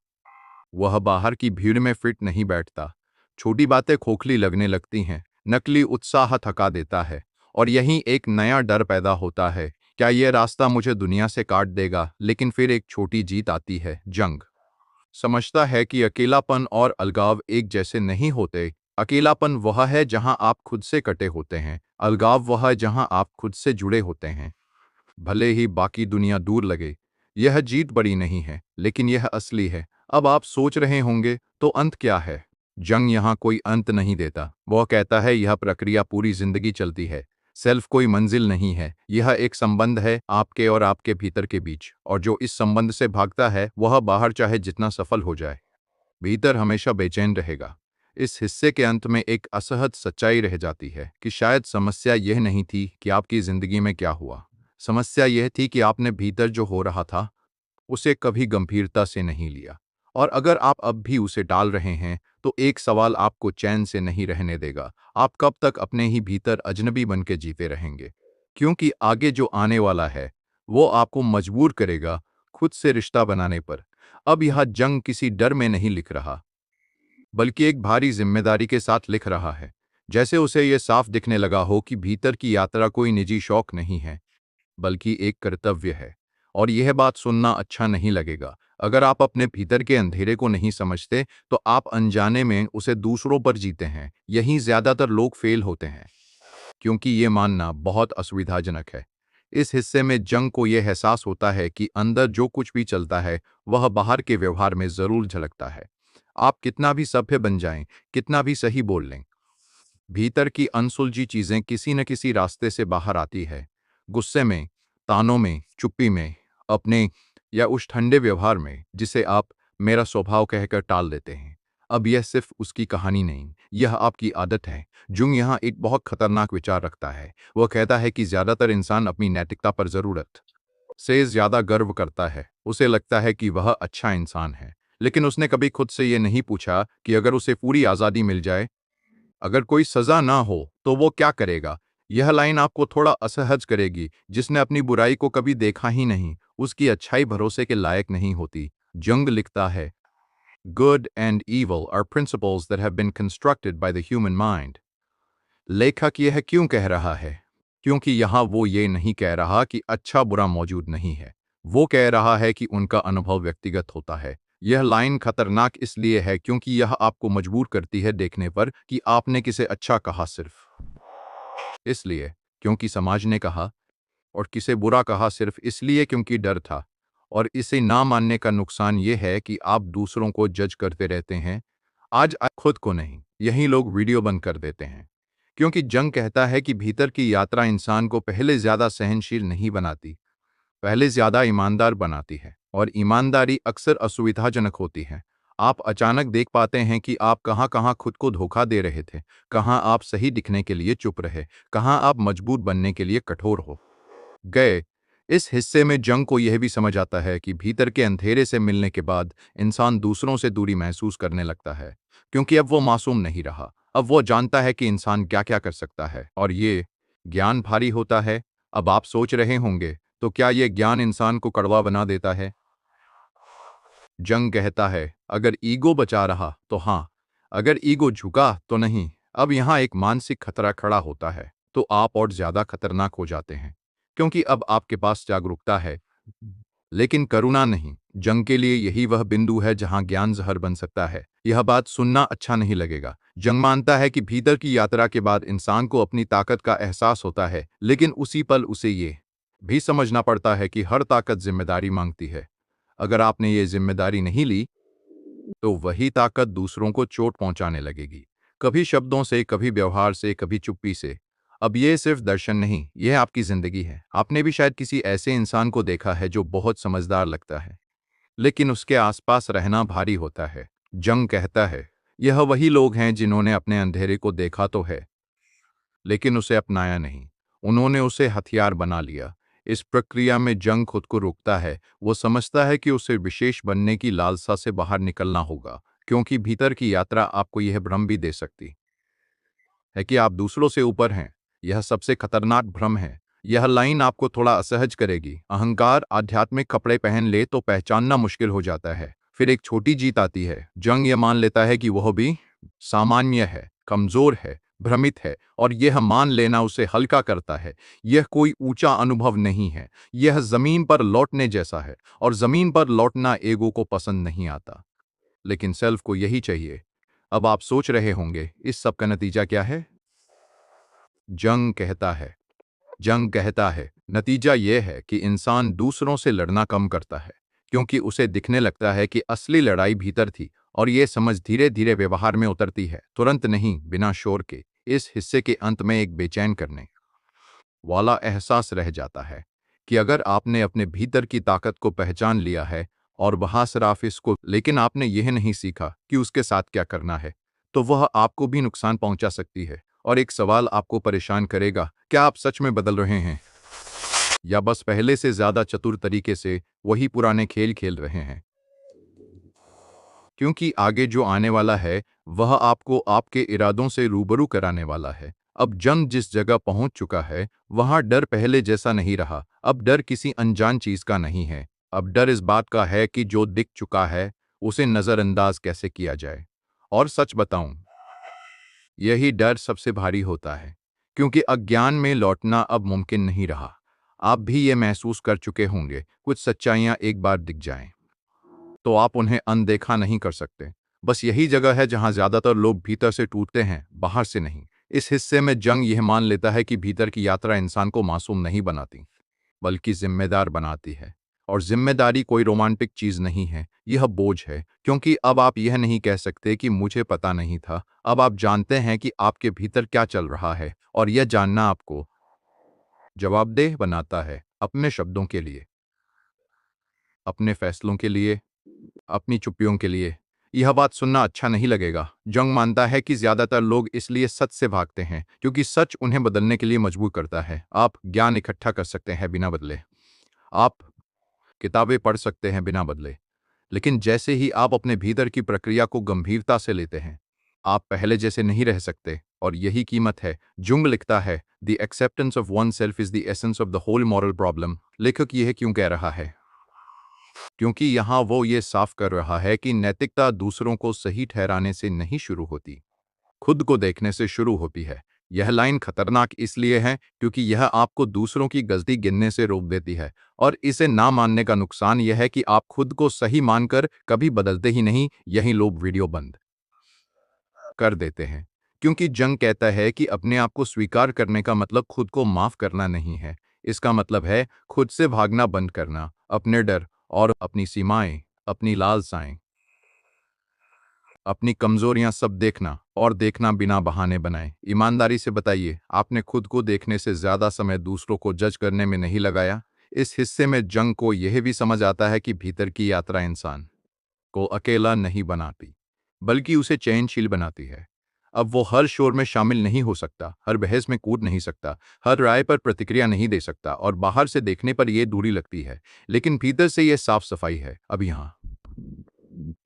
वह बाहर की भीड़ में फिट नहीं बैठता। छोटी बातें खोखली लगने लगती हैं, नकली उत्साह थका देता है, और यहीं एक नया डर पैदा होता है, क्या यह रास्ता मुझे दुनिया से काट देगा? लेकिन फिर एक छोटी जीत आती है। जंग समझता है कि अकेलापन और अलगाव एक जैसे नहीं होते। अकेलापन वह है जहां आप खुद से कटे होते हैं, अलगाव वह है जहां आप खुद से जुड़े होते हैं। भले ही बाकी दुनिया दूर लगे, यह जीत बड़ी नहीं है, लेकिन यह असली है। अब आप सोच रहे होंगे, तो अंत क्या है? जंग यहाँ कोई अंत नहीं देता। वह कहता है यह प्रक्रिया पूरी जिंदगी चलती है। सेल्फ कोई मंजिल नहीं है, यह एक संबंध है आपके और आपके भीतर के बीच, और जो इस संबंध से भागता है वह बाहर चाहे जितना सफल हो जाए, भीतर हमेशा बेचैन रहेगा। इस हिस्से के अंत में एक असहज सच्चाई रह जाती है कि शायद समस्या यह नहीं थी कि आपकी जिंदगी में क्या हुआ, समस्या यह थी कि आपने भीतर जो हो रहा था उसे कभी गंभीरता से नहीं लिया। और अगर आप अब भी उसे टाल रहे हैं तो एक सवाल आपको चैन से नहीं रहने देगा, आप कब तक अपने ही भीतर अजनबी बन के जीते रहेंगे? क्योंकि आगे जो आने वाला है वो आपको मजबूर करेगा खुद से रिश्ता बनाने पर। अब यह जंग किसी डर में नहीं लिख रहा, बल्कि एक भारी जिम्मेदारी के साथ लिख रहा है। जैसे उसे यह साफ दिखने लगा हो कि भीतर की यात्रा कोई निजी शौक नहीं है, बल्कि एक कर्तव्य है। और यह बात सुनना अच्छा नहीं लगेगा। अगर आप अपने भीतर के अंधेरे को नहीं समझते तो आप अनजाने में उसे दूसरों पर जीते हैं। यही ज्यादातर लोग फेल होते हैं, क्योंकि ये मानना बहुत असुविधाजनक है। इस हिस्से में जंग को यह एहसास होता है कि अंदर जो कुछ भी चलता है वह बाहर के व्यवहार में जरूर झलकता है। आप कितना भी सभ्य बन जाएं, कितना भी सही बोल लें, भीतर की अनसुलझी चीजें किसी न किसी रास्ते से बाहर आती है। गुस्से में, तानों में, चुप्पी में, अपने या उस ठंडे व्यवहार में जिसे आप मेरा स्वभाव कहकर टाल देते हैं। अब यह सिर्फ उसकी कहानी नहीं, यह आपकी आदत है। जुंग यहाँ एक बहुत खतरनाक विचार रखता है। वह कहता है कि ज्यादातर इंसान अपनी नैतिकता पर जरूरत से ज्यादा गर्व करता है। उसे लगता है कि वह अच्छा इंसान है, लेकिन उसने कभी खुद से यह नहीं पूछा कि अगर उसे पूरी आजादी मिल जाए, अगर कोई सजा ना हो तो वो क्या करेगा? यह लाइन आपको थोड़ा असहज करेगी। जिसने अपनी बुराई को कभी देखा ही नहीं, उसकी अच्छाई भरोसे के लायक नहीं होती। जंग लिखता है, Good and evil are principles that have been constructed by the human mind. लेखक यह क्यों कह रहा है? क्योंकि यहाँ वो ये नहीं कह रहा कि अच्छा बुरा मौजूद नहीं है। वो कह रहा है कि उनका अनुभव व्यक्तिगत होता है। यह लाइन खतरनाक इसलिए है क्योंकि यह आपको मजबूर करती है देखने पर कि आपने किसे अच्छा कहा सिर्फ इसलिए क्योंकि समाज ने कहा, और किसे बुरा कहा सिर्फ इसलिए क्योंकि डर था। और इसे ना मानने का नुकसान ये है कि आप दूसरों को जज करते रहते हैं, आज खुद को नहीं। यही लोग वीडियो बंद कर देते हैं, क्योंकि जंग कहता है कि भीतर की यात्रा इंसान को पहले ज्यादा सहनशील नहीं बनाती, पहले ज्यादा ईमानदार बनाती है। और ईमानदारी अक्सर असुविधाजनक होती है। आप अचानक देख पाते हैं कि आप कहाँ कहाँ खुद को धोखा दे रहे थे, कहाँ आप सही दिखने के लिए चुप रहे, कहाँ आप मजबूत बनने के लिए कठोर हो गए। इस हिस्से में जंग को यह भी समझ आता है कि भीतर के अंधेरे से मिलने के बाद इंसान दूसरों से दूरी महसूस करने लगता है, क्योंकि अब वो मासूम नहीं रहा। अब वो जानता है कि इंसान क्या क्या कर सकता है, और ये ज्ञान भारी होता है। अब आप सोच रहे होंगे, तो क्या ये ज्ञान इंसान को कड़वा बना देता है? जंग कहता है, अगर ईगो बचा रहा तो हाँ, अगर ईगो झुका तो नहीं। अब यहाँ एक मानसिक खतरा खड़ा होता है, तो आप और ज्यादा खतरनाक हो जाते हैं, क्योंकि अब आपके पास जागरूकता है, लेकिन करुणा नहीं। जंग के लिए यही वह बिंदु है जहां ज्ञान जहर बन सकता है। यह बात सुनना अच्छा नहीं लगेगा। जंग मानता है कि भीतर की यात्रा के बाद इंसान को अपनी ताकत का एहसास होता है, लेकिन उसी पल उसे ये भी समझना पड़ता है कि हर ताकत जिम्मेदारी मांगती है। अगर आपने ये जिम्मेदारी नहीं ली तो वही ताकत दूसरों को चोट पहुंचाने लगेगी, कभी शब्दों से, कभी व्यवहार से, कभी चुप्पी से। अब ये सिर्फ दर्शन नहीं, यह आपकी जिंदगी है। आपने भी शायद किसी ऐसे इंसान को देखा है जो बहुत समझदार लगता है, लेकिन उसके आसपास रहना भारी होता है। जंग कहता है, यह वही लोग हैं जिन्होंने अपने अंधेरे को देखा तो है, लेकिन उसे अपनाया नहीं। उन्होंने उसे हथियार बना लिया। इस प्रक्रिया में जंग खुद को रोकता है। वो समझता है कि उसे विशेष बनने की लालसा से बाहर निकलना होगा, क्योंकि भीतर की यात्रा आपको यह भ्रम भी दे सकती है कि आप दूसरों से ऊपर हैं। यह सबसे खतरनाक भ्रम है। यह लाइन आपको थोड़ा असहज करेगी। अहंकार आध्यात्मिक कपड़े पहन ले तो पहचानना मुश्किल हो जाता है। फिर एक छोटी जीत आती है। जंग यह मान लेता है कि वह भी सामान्य है, कमजोर है, भ्रमित है, और यह मान लेना उसे हल्का करता है। यह कोई ऊंचा अनुभव नहीं है, यह जमीन पर लौटने जैसा है, और जमीन पर लौटना ईगो को पसंद नहीं आता, लेकिन सेल्फ को यही चाहिए। अब आप सोच रहे होंगे, इस सब का नतीजा क्या है? जंग कहता है जंग कहता है, नतीजा यह है कि इंसान दूसरों से लड़ना कम करता है, क्योंकि उसे दिखने लगता है कि असली लड़ाई भीतर थी। और ये समझ धीरे धीरे व्यवहार में उतरती है, तुरंत नहीं, बिना शोर के। इस हिस्से के अंत में एक बेचैन करने वाला एहसास रह जाता है कि अगर आपने अपने भीतर की ताकत को पहचान लिया है और वहां सिर्फ इसको, लेकिन आपने यह नहीं सीखा कि उसके साथ क्या करना है, तो वह आपको भी नुकसान पहुंचा सकती है। और एक सवाल आपको परेशान करेगा, क्या आप सच में बदल रहे हैं या बस पहले से ज्यादा चतुर तरीके से वही पुराने खेल खेल रहे हैं? क्योंकि आगे जो आने वाला है वह आपको आपके इरादों से रूबरू कराने वाला है। अब जंग जिस जगह पहुंच चुका है वहां डर पहले जैसा नहीं रहा। अब डर किसी अनजान चीज का नहीं है। अब डर इस बात का है कि जो दिख चुका है उसे नजरअंदाज कैसे किया जाए। और सच बताऊं, यही डर सबसे भारी होता है, क्योंकि अज्ञान में लौटना अब मुमकिन नहीं रहा। आप भी ये महसूस कर चुके होंगे, कुछ सच्चाइयां एक बार दिख जाएं तो आप उन्हें अनदेखा नहीं कर सकते। बस यही जगह है जहां ज्यादातर लोग भीतर से टूटते हैं, बाहर से नहीं। इस हिस्से में जंग यह मान लेता है कि भीतर की यात्रा इंसान को मासूम नहीं बनाती, बल्कि जिम्मेदार बनाती है। और जिम्मेदारी कोई रोमांटिक चीज नहीं है, यह बोझ है, क्योंकि अब आप यह नहीं कह सकते कि मुझे पता नहीं था। अब आप जानते हैं कि आपके भीतर क्या चल रहा है, और यह जानना आपको जवाबदेह बनाता है अपने शब्दों के लिए, अपने फैसलों के लिए, अपनी चुप्पियों के लिए। यह बात सुनना अच्छा नहीं लगेगा। जंग मानता है कि ज्यादातर लोग इसलिए सच से भागते हैं क्योंकि सच उन्हें बदलने के लिए मजबूर करता है। आप ज्ञान इकट्ठा कर सकते हैं बिना बदले, आप किताबें पढ़ सकते हैं बिना बदले, लेकिन जैसे ही आप अपने भीतर की प्रक्रिया को गंभीरता से लेते हैं, आप पहले जैसे नहीं रह सकते। और यही कीमत है। जुंग लिखता है, the acceptance of one self is the essence of the whole moral problem. लेखक यह क्यों कह रहा है? क्योंकि यहाँ वो ये साफ कर रहा है कि नैतिकता दूसरों को सही ठहराने से नहीं शुरू होती, खुद को देखने से शुरू होती है। यह लाइन खतरनाक इसलिए है क्योंकि यह आपको दूसरों की गलती गिनने से रोक देती है, और इसे ना मानने का नुकसान यह है कि आप खुद को सही मानकर कभी बदलते ही नहीं। यही लोग वीडियो बंद कर देते हैं, क्योंकि जंग कहता है कि अपने आप को स्वीकार करने का मतलब खुद को माफ करना नहीं है। इसका मतलब है खुद से भागना बंद करना, अपने डर और अपनी सीमाएं, अपनी लालसाएं, अपनी कमजोरियां सब देखना, और देखना बिना बहाने बनाए। ईमानदारी से बताइए, आपने खुद को देखने से ज्यादा समय दूसरों को जज करने में नहीं लगाया? इस हिस्से में जंग को यह भी समझ आता है कि भीतर की यात्रा इंसान को अकेला नहीं बनाती, बल्कि उसे चयनशील बनाती है। अब वो हर शोर में शामिल नहीं हो सकता, हर बहस में कूद नहीं सकता, हर राय पर प्रतिक्रिया नहीं दे सकता, और बाहर से देखने पर यह दूरी लगती है, लेकिन भीतर से यह साफ सफाई है। अब यहाँ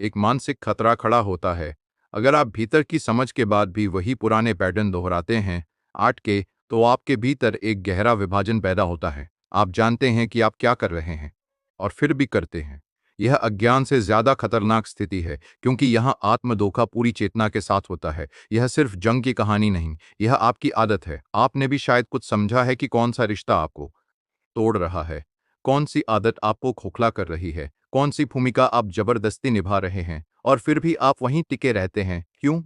एक मानसिक खतरा खड़ा होता है। अगर आप भीतर की समझ के बाद भी वही पुराने पैटर्न दोहराते हैं, आट के, तो आपके भीतर एक गहरा विभाजन पैदा होता है। आप जानते हैं कि आप क्या कर रहे हैं, और फिर भी करते हैं। यह अज्ञान से ज्यादा खतरनाक स्थिति है, क्योंकि यहाँ आत्मधोखा पूरी चेतना के साथ होता है। यह सिर्फ जंग की कहानी नहीं, यह आपकी आदत है। आपने भी शायद कुछ समझा है कि कौन सा रिश्ता आपको तोड़ रहा है, कौन सी आदत आपको खोखला कर रही है, कौन सी भूमिका आप जबरदस्ती निभा रहे हैं, और फिर भी आप वहीं टिके रहते हैं। क्यों?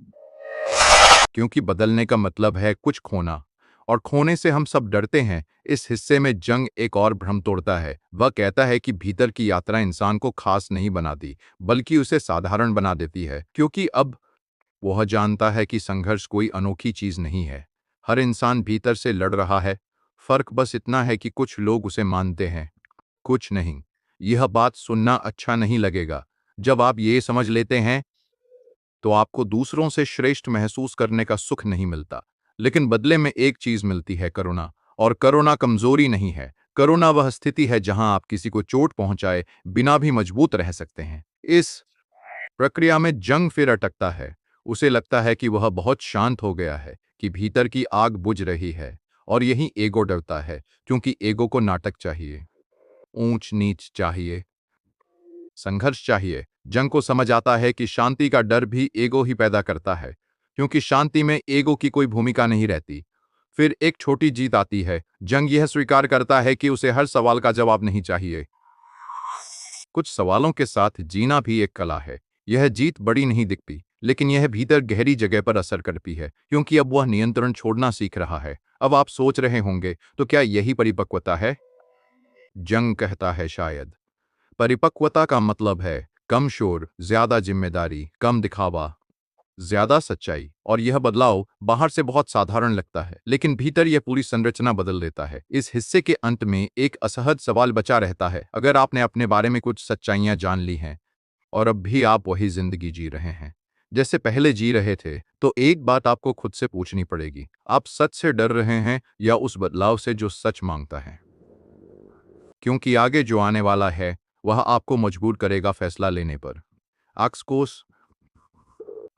क्योंकि बदलने का मतलब है कुछ खोना, और खोने से हम सब डरते हैं। इस हिस्से में जंग एक और भ्रम तोड़ता है। वह कहता है कि भीतर की यात्रा इंसान को खास नहीं बनाती, बल्कि उसे साधारण बना देती है, क्योंकि अब वह जानता है कि संघर्ष कोई अनोखी चीज नहीं है। हर इंसान भीतर से लड़ रहा है। फर्क बस इतना है कि कुछ लोग उसे मानते हैं, कुछ नहीं। यह बात सुनना अच्छा नहीं लगेगा। जब आप ये समझ लेते हैं तो आपको दूसरों से श्रेष्ठ महसूस करने का सुख नहीं मिलता, लेकिन बदले में एक चीज मिलती है, करुणा। और करुणा कमजोरी नहीं है, करुणा वह स्थिति है जहां आप किसी को चोट पहुंचाए बिना भी मजबूत रह सकते हैं। इस प्रक्रिया में जंग फिर अटकता है। उसे लगता है कि वह बहुत शांत हो गया है, कि भीतर की आग बुझ रही है, और यही ईगो डरता है, क्योंकि ईगो को नाटक चाहिए, ऊंच नीच चाहिए, संघर्ष चाहिए। जंग को समझ आता है कि शांति का डर भी ईगो ही पैदा करता है, क्योंकि शांति में ईगो की कोई भूमिका नहीं रहती। फिर एक छोटी जीत आती है। जंग यह स्वीकार करता है कि उसे हर सवाल का जवाब नहीं चाहिए। कुछ सवालों के साथ जीना भी एक कला है। यह जीत बड़ी नहीं दिखती, लेकिन यह भीतर गहरी जगह पर असर करती है, क्योंकि अब वह नियंत्रण छोड़ना सीख रहा है। अब आप सोच रहे होंगे, तो क्या यही परिपक्वता है? जंग कहता है शायद। परिपक्वता का मतलब है कम शोर, ज्यादा जिम्मेदारी, कम दिखावा, ज्यादा सच्चाई। और यह बदलाव बाहर से बहुत साधारण लगता है, लेकिन भीतर यह पूरी संरचना बदल देता है। इस हिस्से के अंत में एक असहज सवाल बचा रहता है। अगर आपने अपने बारे में कुछ सच्चाइयां जान ली हैं और अब भी आप वही जिंदगी जी रहे हैं जैसे पहले जी रहे थे, तो एक बात आपको खुद से पूछनी पड़ेगी, आप सच से डर रहे हैं या उस बदलाव से जो सच मांगता है? क्योंकि आगे जो आने वाला है वह आपको मजबूर करेगा फैसला लेने पर। आक्सकोस।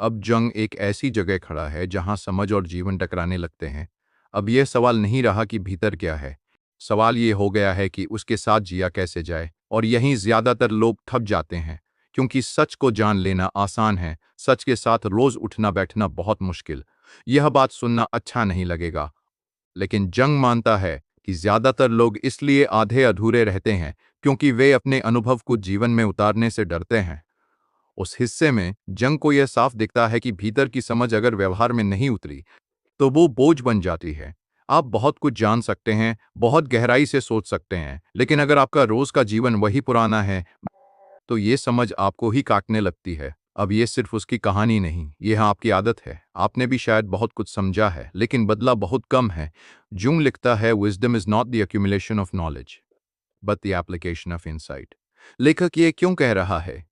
अब जंग एक ऐसी जगह खड़ा है जहां समझ और जीवन टकराने लगते हैं। अब यह सवाल नहीं रहा कि भीतर क्या है, सवाल ये हो गया है कि उसके साथ जिया कैसे जाए। और यहीं ज्यादातर लोग थक जाते हैं, क्योंकि सच को जान लेना आसान है, सच के साथ रोज उठना बैठना बहुत मुश्किल। यह बात सुनना अच्छा नहीं लगेगा, लेकिन जंग मानता है कि ज्यादातर लोग इसलिए आधे अधूरे रहते हैं क्योंकि वे अपने अनुभव को जीवन में उतारने से डरते हैं। उस हिस्से में जंग को यह साफ दिखता है कि भीतर की समझ अगर व्यवहार में नहीं उतरी तो वो बोझ बन जाती है। आप बहुत कुछ जान सकते हैं, बहुत गहराई से सोच सकते हैं, लेकिन अगर आपका रोज का जीवन वही पुराना है तो ये समझ आपको ही काटने लगती है। अब ये सिर्फ उसकी कहानी नहीं, यह आपकी आदत है। आपने भी शायद बहुत कुछ समझा है, लेकिन बदला बहुत कम है। जूंग लिखता है, wisdom is not the accumulation of knowledge but the application of insight. लेखक ये क्यों कह रहा है?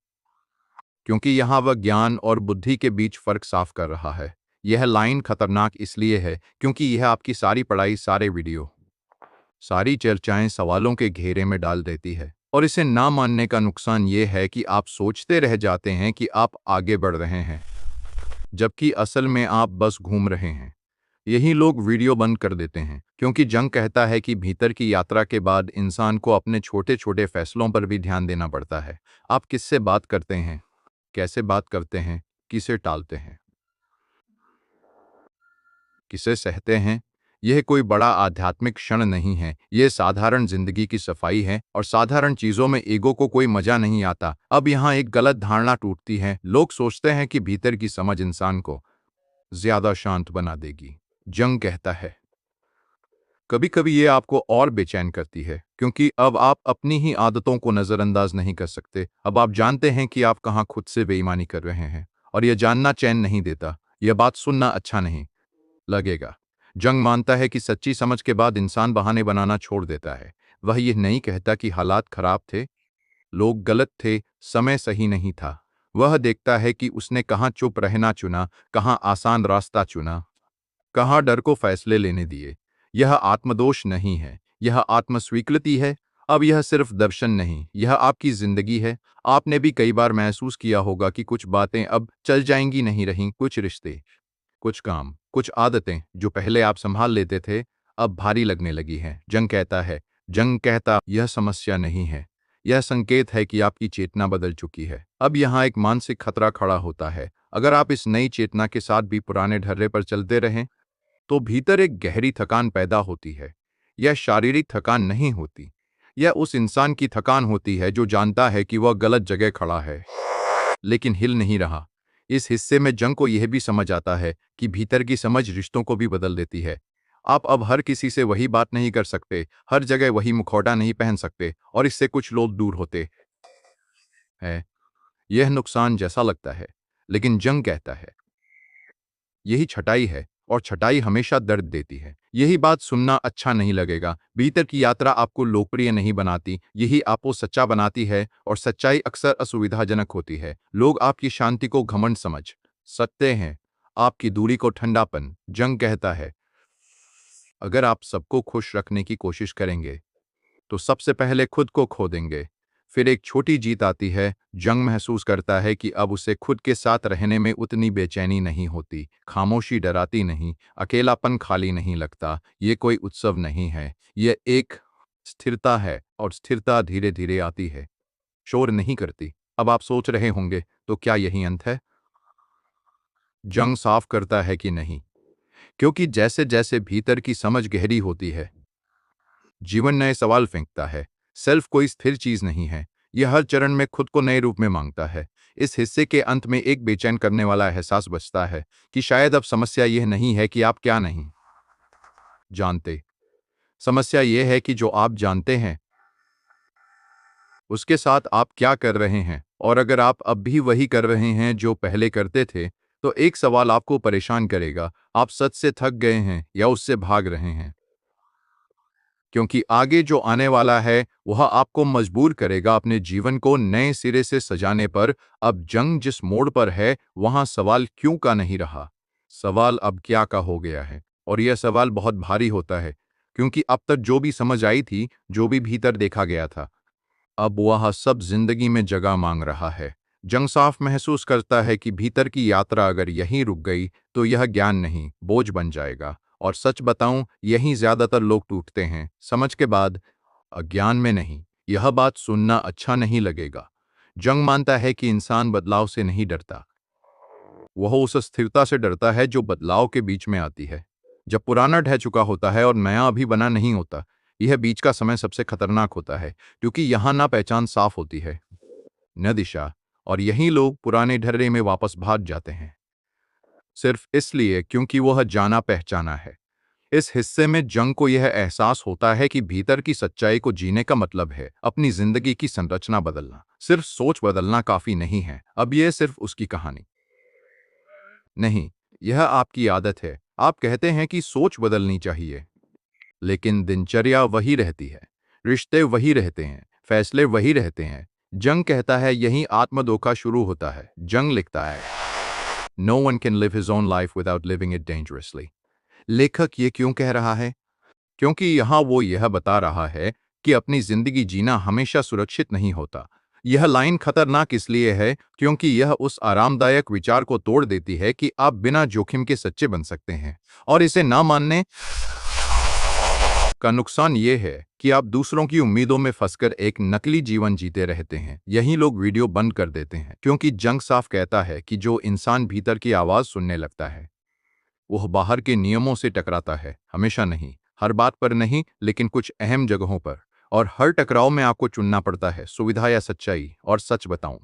क्योंकि यहाँ वह ज्ञान और बुद्धि के बीच फर्क साफ कर रहा है। यह लाइन खतरनाक इसलिए है क्योंकि यह आपकी सारी पढ़ाई, सारे वीडियो, सारी चर्चाएं सवालों के घेरे में डाल देती है। और इसे ना मानने का नुकसान यह है कि आप सोचते रह जाते हैं कि आप आगे बढ़ रहे हैं, जबकि असल में आप बस घूम रहे हैं। यही लोग वीडियो बंद कर देते हैं, क्योंकि जंग कहता है कि भीतर की यात्रा के बाद इंसान को अपने छोटे छोटे फैसलों पर भी ध्यान देना पड़ता है। आप किससे बात करते हैं, कैसे बात करते हैं, किसे टालते हैं, किसे सहते हैं। यह कोई बड़ा आध्यात्मिक क्षण नहीं है, यह साधारण जिंदगी की सफाई है। और साधारण चीजों में ईगो को कोई मजा नहीं आता। अब यहाँ एक गलत धारणा टूटती है। लोग सोचते हैं कि भीतर की समझ इंसान को ज्यादा शांत बना देगी। जंग कहता है कभी कभी ये आपको और बेचैन करती है, क्योंकि अब आप अपनी ही आदतों को नजरअंदाज नहीं कर सकते। अब आप जानते हैं कि आप कहाँ खुद से बेईमानी कर रहे हैं, और यह जानना चैन नहीं देता। यह बात सुनना अच्छा नहीं लगेगा। जंग मानता है कि सच्ची समझ के बाद इंसान बहाने बनाना छोड़ देता है। वह यह नहीं कहता कि हालात खराब थे, लोग गलत थे, समय सही नहीं था। वह देखता है कि उसने कहाँ चुप रहना चुना, कहाँ आसान रास्ता चुना, कहाँ डर को फैसले लेने दिए। यह आत्मदोष नहीं है, यह आत्मस्वीकृति है। अब यह सिर्फ दर्शन नहीं, यह आपकी जिंदगी है। आपने भी कई बार महसूस किया होगा कि कुछ बातें अब चल जाएंगी नहीं रहीं, कुछ रिश्ते, कुछ काम, कुछ आदतें जो पहले आप संभाल लेते थे, अब भारी लगने लगी हैं। जंग कहता यह समस्या नहीं है, यह संकेत है कि आपकी चेतना बदल चुकी है। अब यहाँ एक मानसिक खतरा खड़ा होता है। अगर आप इस नई चेतना के साथ भी पुराने ढर्रे पर चलते रहें तो भीतर एक गहरी थकान पैदा होती है। यह शारीरिक थकान नहीं होती, यह उस इंसान की थकान होती है जो जानता है कि वह गलत जगह खड़ा है लेकिन हिल नहीं रहा। इस हिस्से में जंग को यह भी समझ आता है कि भीतर की समझ रिश्तों को भी बदल देती है। आप अब हर किसी से वही बात नहीं कर सकते, हर जगह वही मुखौटा नहीं पहन सकते, और इससे कुछ लोग दूर होते हैं। यह नुकसान जैसा लगता है, लेकिन जंग कहता है यही छटाई है, और छटाई हमेशा दर्द देती है। यही बात सुनना अच्छा नहीं लगेगा। भीतर की यात्रा आपको लोकप्रिय नहीं बनाती, यही आपको सच्चा बनाती है, और सच्चाई अक्सर असुविधाजनक होती है। लोग आपकी शांति को घमंड समझ सकते हैं, आपकी दूरी को ठंडापन। जंग कहता है अगर आप सबको खुश रखने की कोशिश करेंगे तो सबसे पहले खुद को खो देंगे। फिर एक छोटी जीत आती है। जंग महसूस करता है कि अब उसे खुद के साथ रहने में उतनी बेचैनी नहीं होती, खामोशी डराती नहीं, अकेलापन खाली नहीं लगता। ये कोई उत्सव नहीं है, यह एक स्थिरता है, और स्थिरता धीरे धीरे आती है, शोर नहीं करती। अब आप सोच रहे होंगे, तो क्या यही अंत है? जंग साफ करता है कि नहीं, क्योंकि जैसे जैसे भीतर की समझ गहरी होती है, जीवन नए सवाल फेंकता है। सेल्फ कोई स्थिर चीज नहीं है, यह हर चरण में खुद को नए रूप में मांगता है। इस हिस्से के अंत में एक बेचैन करने वाला एहसास बचता है कि शायद अब समस्या यह नहीं है कि आप क्या नहीं जानते, समस्या यह है कि जो आप जानते हैं उसके साथ आप क्या कर रहे हैं। और अगर आप अब भी वही कर रहे हैं जो पहले करते थे, तो एक सवाल आपको परेशान करेगा, आप सच से थक गए हैं या उससे भाग रहे हैं? क्योंकि आगे जो आने वाला है वह आपको मजबूर करेगा अपने जीवन को नए सिरे से सजाने पर। अब जंग जिस मोड़ पर है वहां सवाल क्यों का नहीं रहा, सवाल अब क्या का हो गया है। और यह सवाल बहुत भारी होता है, क्योंकि अब तक जो भी समझ आई थी, जो भी भीतर देखा गया था, अब वह सब जिंदगी में जगह मांग रहा है। जंग साफ महसूस करता है कि भीतर की यात्रा अगर यहीं रुक गई तो यह ज्ञान नहीं, बोझ बन जाएगा। और सच बताऊं, यहीं ज्यादातर लोग टूटते हैं, समझ के बाद, अज्ञान में नहीं। यह बात सुनना अच्छा नहीं लगेगा। जंग मानता है कि इंसान बदलाव से नहीं डरता, वह उस स्थिरता से डरता है जो बदलाव के बीच में आती है। जब पुराना ढह चुका होता है और नया अभी बना नहीं होता, यह बीच का समय सबसे खतरनाक होता है, क्योंकि यहाँ ना पहचान साफ होती है, न दिशा। और यही लोग पुराने ढर्रे में वापस भाग जाते हैं, सिर्फ इसलिए क्योंकि वह जाना पहचाना है। इस हिस्से में जंग को यह एहसास होता है कि भीतर की सच्चाई को जीने का मतलब है अपनी जिंदगी की संरचना बदलना। सिर्फ सोच बदलना काफी नहीं है। अब यह सिर्फ उसकी कहानी नहीं, यह आपकी आदत है। आप कहते हैं कि सोच बदलनी चाहिए, लेकिन दिनचर्या वही रहती है, रिश्ते वही रहते हैं, फैसले वही रहते हैं। जंग कहता है यहीं आत्मधोखा शुरू होता है। जंग लिखता है, no one can live his own life without living it dangerously. लेखक ये क्यों कह रहा है? क्योंकि यहाँ वो यह बता रहा है कि अपनी जिंदगी जीना हमेशा सुरक्षित नहीं होता। यह लाइन खतरनाक इसलिए है क्योंकि यह उस आरामदायक विचार को तोड़ देती है कि आप बिना जोखिम के सच्चे बन सकते हैं। और इसे ना मानने का नुकसान ये है कि आप दूसरों की उम्मीदों में फंसकर एक नकली जीवन जीते रहते हैं। यही लोग वीडियो बंद कर देते हैं, क्योंकि जंग साफ कहता है कि जो इंसान भीतर की आवाज सुनने लगता है वह बाहर के नियमों से टकराता है। हमेशा नहीं, हर बात पर नहीं, लेकिन कुछ अहम जगहों पर। और हर टकराव में आपको चुनना पड़ता है, सुविधा या सच्चाई। और सच बताऊं,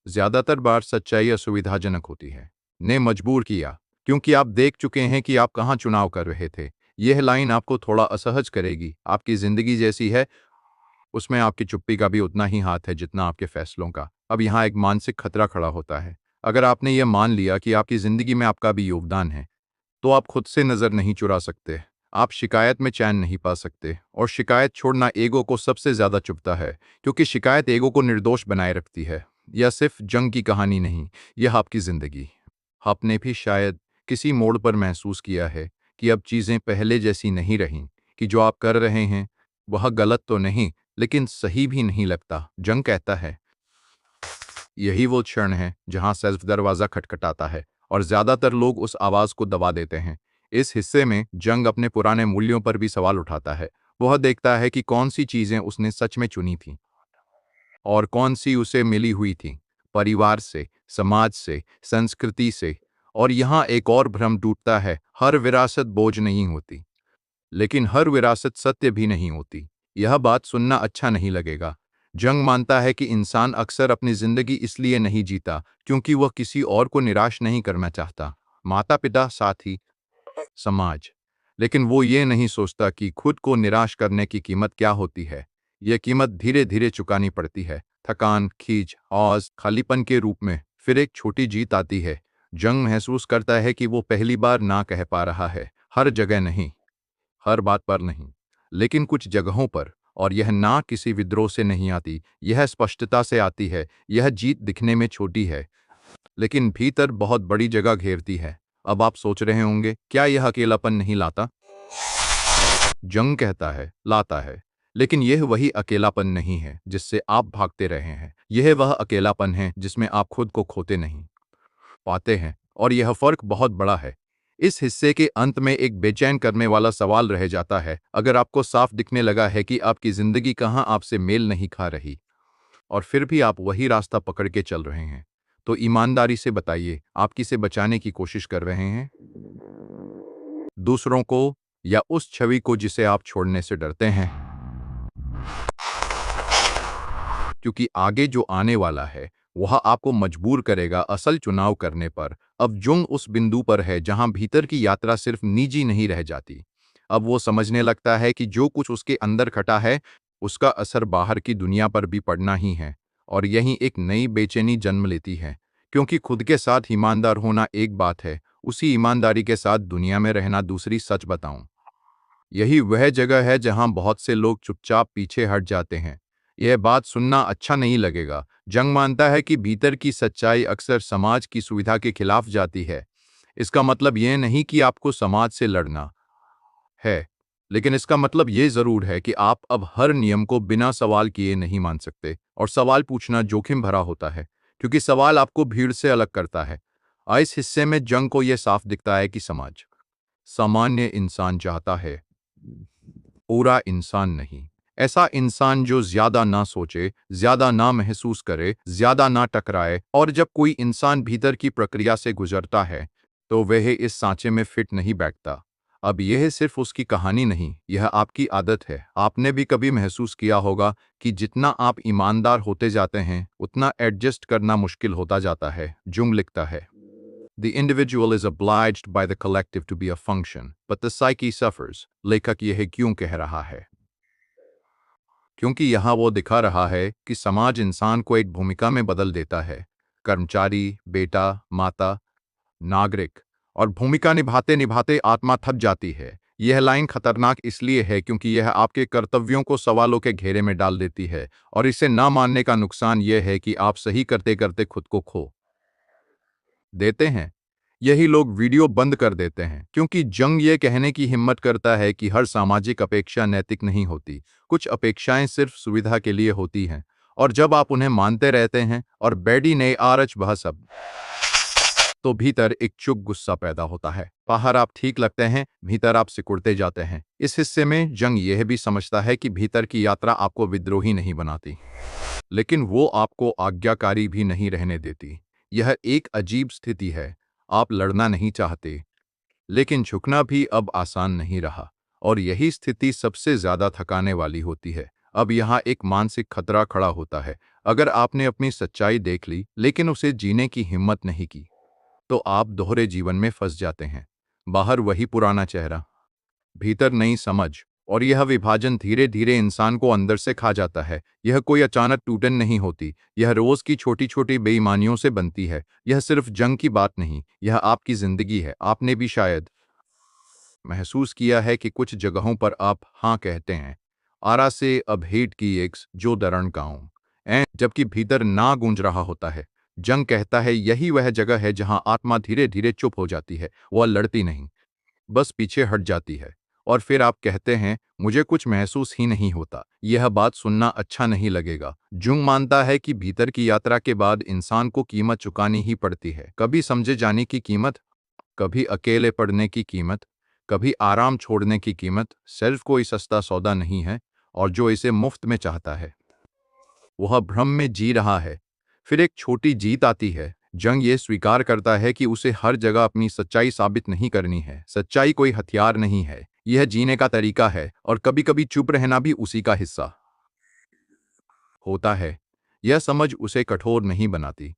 ज्यादातर बार सच्चाई असुविधाजनक होती है। ने मजबूर किया, क्योंकि आप देख चुके हैं कि आप कहां चुनाव कर रहे थे। यह लाइन आपको थोड़ा असहज करेगी। आपकी जिंदगी जैसी है, उसमें आपकी चुप्पी का भी उतना ही हाथ है जितना आपके फैसलों का। अब यहाँ एक मानसिक खतरा खड़ा होता है। अगर आपने यह मान लिया कि आपकी जिंदगी में आपका भी योगदान है, तो आप खुद से नजर नहीं चुरा सकते। आप शिकायत में चैन नहीं पा सकते। और शिकायत छोड़ना ईगो को सबसे ज्यादा चुभता है, क्योंकि शिकायत ईगो को निर्दोष बनाए रखती है। यह सिर्फ जंग की कहानी नहीं, यह आपकी जिंदगी। आपने भी शायद किसी मोड़ पर महसूस किया है कि अब चीजें पहले जैसी नहीं रहीं, कि जो आप कर रहे हैं वह गलत तो नहीं, लेकिन सही भी नहीं लगता। जंग कहता है यही वो क्षण है जहां सेल्फ दरवाजा खटखटाता है, और ज्यादातर लोग उस आवाज को दबा देते हैं। इस हिस्से में जंग अपने पुराने मूल्यों पर भी सवाल उठाता है। वह देखता है कि कौन सी चीजें उसने सच में चुनी थीं और कौन सी उसे मिली हुई थीं, परिवार से, समाज से, संस्कृति से। और यहाँ एक और भ्रम टूटता है, हर विरासत बोझ नहीं होती, लेकिन हर विरासत सत्य भी नहीं होती। यह बात सुनना अच्छा नहीं लगेगा। जंग मानता है कि इंसान अक्सर अपनी जिंदगी इसलिए नहीं जीता क्योंकि वह किसी और को निराश नहीं करना चाहता, माता पिता, साथी, समाज। लेकिन वो ये नहीं सोचता कि खुद को निराश करने की कीमत क्या होती है। यह कीमत धीरे धीरे चुकानी पड़ती है, थकान, खींच, औज, खालीपन के रूप में। फिर एक छोटी जीत आती है। जंग महसूस करता है कि वो पहली बार ना कह पा रहा है, हर जगह नहीं, हर बात पर नहीं, लेकिन कुछ जगहों पर। और यह ना किसी विद्रोह से नहीं आती, यह स्पष्टता से आती है। यह जीत दिखने में छोटी है, लेकिन भीतर बहुत बड़ी जगह घेरती है। अब आप सोच रहे होंगे, क्या यह अकेलापन नहीं लाता? जंग कहता है लाता है, लेकिन यह वही अकेलापन नहीं है जिससे आप भागते रहे हैं। यह वह अकेलापन है जिसमें आप खुद को खोते नहीं पाते हैं। और यह फर्क बहुत बड़ा है। इस हिस्से के अंत में एक बेचैन करने वाला सवाल रह जाता है। अगर आपको साफ दिखने लगा है कि आपकी जिंदगी कहाँ आपसे मेल नहीं खा रही, और फिर भी आप वही रास्ता पकड़ के चल रहे हैं, तो ईमानदारी से बताइए, आप किसे बचाने की कोशिश कर रहे हैं? दूसरों को, या उस छवि को जिसे आप छोड़ने से डरते हैं? क्योंकि आगे जो आने वाला है वह आपको मजबूर करेगा असल चुनाव करने पर। अब जुंग उस बिंदु पर है जहां भीतर की यात्रा सिर्फ निजी नहीं रह जाती। अब वो समझने लगता है कि जो कुछ उसके अंदर खटा है उसका असर बाहर की दुनिया पर भी पड़ना ही है। और यहीं एक नई बेचैनी जन्म लेती है, क्योंकि खुद के साथ ईमानदार होना एक बात है, उसी ईमानदारी के साथ दुनिया में रहना दूसरी। सच बताऊं, यही वह जगह है जहां बहुत से लोग चुपचाप पीछे हट जाते हैं। यह बात सुनना अच्छा नहीं लगेगा। जंग मानता है कि भीतर की सच्चाई अक्सर समाज की सुविधा के खिलाफ जाती है। इसका मतलब यह नहीं कि आपको समाज से लड़ना है, लेकिन इसका मतलब यह जरूर है कि आप अब हर नियम को बिना सवाल किए नहीं मान सकते। और सवाल पूछना जोखिम भरा होता है, क्योंकि सवाल आपको भीड़ से अलग करता है। इस हिस्से में जंग को यह साफ दिखता है कि समाज सामान्य इंसान चाहता है, पूरा इंसान नहीं। ऐसा इंसान जो ज्यादा ना सोचे, ज्यादा ना महसूस करे, ज्यादा ना टकराए। और जब कोई इंसान भीतर की प्रक्रिया से गुजरता है तो वह इस सांचे में फिट नहीं बैठता। अब यह सिर्फ उसकी कहानी नहीं, यह आपकी आदत है। आपने भी कभी महसूस किया होगा कि जितना आप ईमानदार होते जाते हैं उतना एडजस्ट करना मुश्किल होता जाता है। जुंग लिखता है, The individual is obliged by the collective to be a function, but the psyche suffers। लेखक यह क्यों कह रहा है? क्योंकि यहाँ वो दिखा रहा है कि समाज इंसान को एक भूमिका में बदल देता है। कर्मचारी, बेटा, माता, नागरिक। और भूमिका निभाते निभाते आत्मा थक जाती है। यह लाइन खतरनाक इसलिए है क्योंकि यह आपके कर्तव्यों को सवालों के घेरे में डाल देती है। और इसे ना मानने का नुकसान यह है कि आप सही करते करते खुद को खो देते हैं। यही लोग वीडियो बंद कर देते हैं क्योंकि जंग ये कहने की हिम्मत करता है कि हर सामाजिक अपेक्षा नैतिक नहीं होती। कुछ अपेक्षाएं सिर्फ सुविधा के लिए होती हैं, और जब आप उन्हें मानते रहते हैं और बैडी ने आरच बह सब, तो भीतर एक चुप गुस्सा पैदा होता है। बाहर आप ठीक लगते हैं, भीतर आप सिकुड़ते जाते हैं। इस हिस्से में जंग यह भी समझता है कि भीतर की यात्रा आपको विद्रोही नहीं बनाती, लेकिन वो आपको आज्ञाकारी भी नहीं रहने देती। यह एक अजीब स्थिति है। आप लड़ना नहीं चाहते, लेकिन झुकना भी अब आसान नहीं रहा। और यही स्थिति सबसे ज्यादा थकाने वाली होती है। अब यहाँ एक मानसिक खतरा खड़ा होता है। अगर आपने अपनी सच्चाई देख ली लेकिन उसे जीने की हिम्मत नहीं की, तो आप दोहरे जीवन में फंस जाते हैं। बाहर वही पुराना चेहरा, भीतर नई समझ। और यह विभाजन धीरे धीरे इंसान को अंदर से खा जाता है। यह कोई अचानक टूटन नहीं होती, यह रोज की छोटी छोटी बेईमानियों से बनती है। यह सिर्फ जंग की बात नहीं, यह आपकी जिंदगी है। आपने भी शायद महसूस किया है कि कुछ जगहों पर आप हाँ कहते हैं, आरा से अब हेट की एक जो दरण गाऊं जबकि भीतर ना गूंज रहा होता है। जंग कहता है यही वह जगह है जहां आत्मा धीरे धीरे चुप हो जाती है। वह लड़ती नहीं, बस पीछे हट जाती है। और फिर आप कहते हैं मुझे कुछ महसूस ही नहीं होता। यह बात सुनना अच्छा नहीं लगेगा। जुंग मानता है कि भीतर की यात्रा के बाद इंसान को कीमत चुकानी ही पड़ती है। कभी समझे जाने की कीमत, कभी अकेले पड़ने की कीमत, कभी आराम छोड़ने की कीमत। सेल्फ कोई सस्ता सौदा नहीं है, और जो इसे मुफ्त में चाहता है वह भ्रम में जी रहा है। फिर एक छोटी जीत आती है। जंग ये स्वीकार करता है कि उसे हर जगह अपनी सच्चाई साबित नहीं करनी है। सच्चाई कोई हथियार नहीं है, यह जीने का तरीका है। और कभी कभी चुप रहना भी उसी का हिस्सा होता है। यह समझ उसे कठोर नहीं बनाती,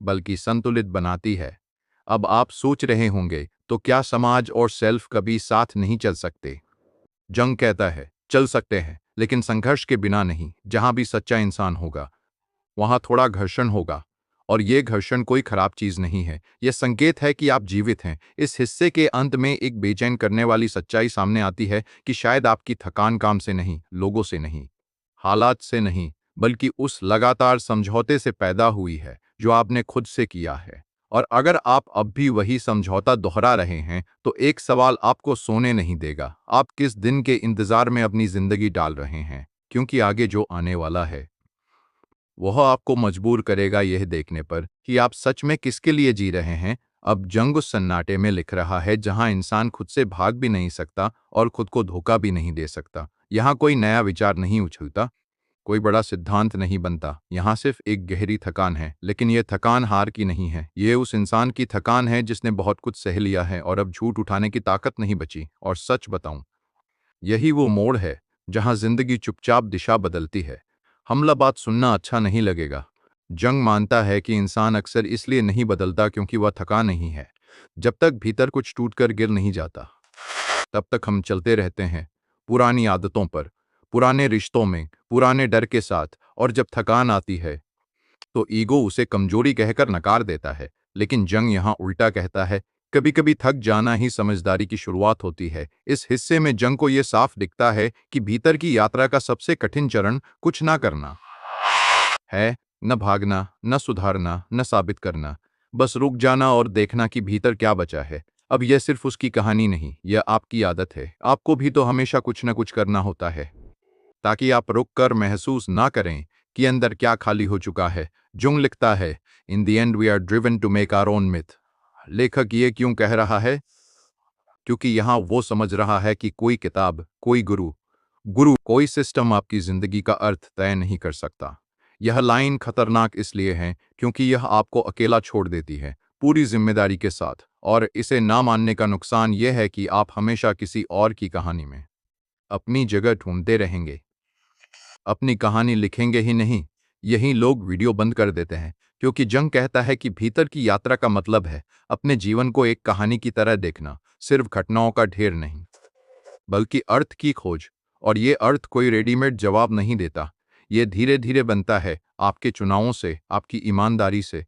बल्कि संतुलित बनाती है। अब आप सोच रहे होंगे, तो क्या समाज और सेल्फ कभी साथ नहीं चल सकते? जंग कहता है चल सकते हैं, लेकिन संघर्ष के बिना नहीं। जहां भी सच्चा इंसान होगा वहां थोड़ा घर्षण होगा। और यह घर्षण कोई खराब चीज नहीं है, यह संकेत है कि आप जीवित हैं। इस हिस्से के अंत में एक बेचैन करने वाली सच्चाई सामने आती है कि शायद आपकी थकान काम से नहीं, लोगों से नहीं, हालात से नहीं, बल्कि उस लगातार समझौते से पैदा हुई है जो आपने खुद से किया है। और अगर आप अब भी वही समझौता दोहरा रहे हैं तो एक सवाल आपको सोने नहीं देगा। आप किस दिन के इंतजार में अपनी जिंदगी डाल रहे हैं? क्योंकि आगे जो आने वाला है वह आपको मजबूर करेगा यह देखने पर कि आप सच में किसके लिए जी रहे हैं। अब जंग उस सन्नाटे में लिख रहा है जहां इंसान खुद से भाग भी नहीं सकता और खुद को धोखा भी नहीं दे सकता। यहाँ कोई नया विचार नहीं उछलता, कोई बड़ा सिद्धांत नहीं बनता। यहाँ सिर्फ एक गहरी थकान है, लेकिन यह थकान हार की नहीं है। ये उस इंसान की थकान है जिसने बहुत कुछ सह लिया है और अब झूठ उठाने की ताकत नहीं बची। और सच बताऊं, यही वो मोड़ है जहां जिंदगी चुपचाप दिशा बदलती है। हमला बात सुनना अच्छा नहीं लगेगा। जंग मानता है कि इंसान अक्सर इसलिए नहीं बदलता क्योंकि वह थका नहीं है। जब तक भीतर कुछ टूटकर गिर नहीं जाता, तब तक हम चलते रहते हैं, पुरानी आदतों पर, पुराने रिश्तों में, पुराने डर के साथ। और जब थकान आती है तो ईगो उसे कमजोरी कहकर नकार देता है। लेकिन जंग यहाँ उल्टा कहता है, कभी कभी थक जाना ही समझदारी की शुरुआत होती है। इस हिस्से में जंग को यह साफ दिखता है कि भीतर की यात्रा का सबसे कठिन चरण कुछ ना करना है, न भागना, न सुधारना, न साबित करना, बस रुक जाना और देखना कि भीतर क्या बचा है। अब यह सिर्फ उसकी कहानी नहीं, यह आपकी आदत है। आपको भी तो हमेशा कुछ न कुछ करना होता है, ताकि आप रुक कर महसूस ना करें कि अंदर क्या खाली हो चुका है। जुंग लिखता है, in the end we are driven to make our own myth. लेखक ये क्यों कह रहा है? क्योंकि यहाँ वो समझ रहा है कि कोई किताब, कोई गुरु, कोई सिस्टम आपकी जिंदगी का अर्थ तय नहीं कर सकता। यह लाइन खतरनाक इसलिए है क्योंकि यह आपको अकेला छोड़ देती है, पूरी जिम्मेदारी के साथ। और इसे ना मानने का नुकसान यह है कि आप हमेशा किसी और की कहानी में अपनी जगह ढूंढते रहेंगे, अपनी कहानी लिखेंगे ही नहीं। यही लोग वीडियो बंद कर देते हैं, क्योंकि जंग कहता है कि भीतर की यात्रा का मतलब है अपने जीवन को एक कहानी की तरह देखना, सिर्फ घटनाओं का ढेर नहीं, बल्कि अर्थ की खोज। और ये अर्थ कोई रेडीमेड जवाब नहीं देता, ये धीरे धीरे बनता है, आपके चुनावों से, आपकी ईमानदारी से,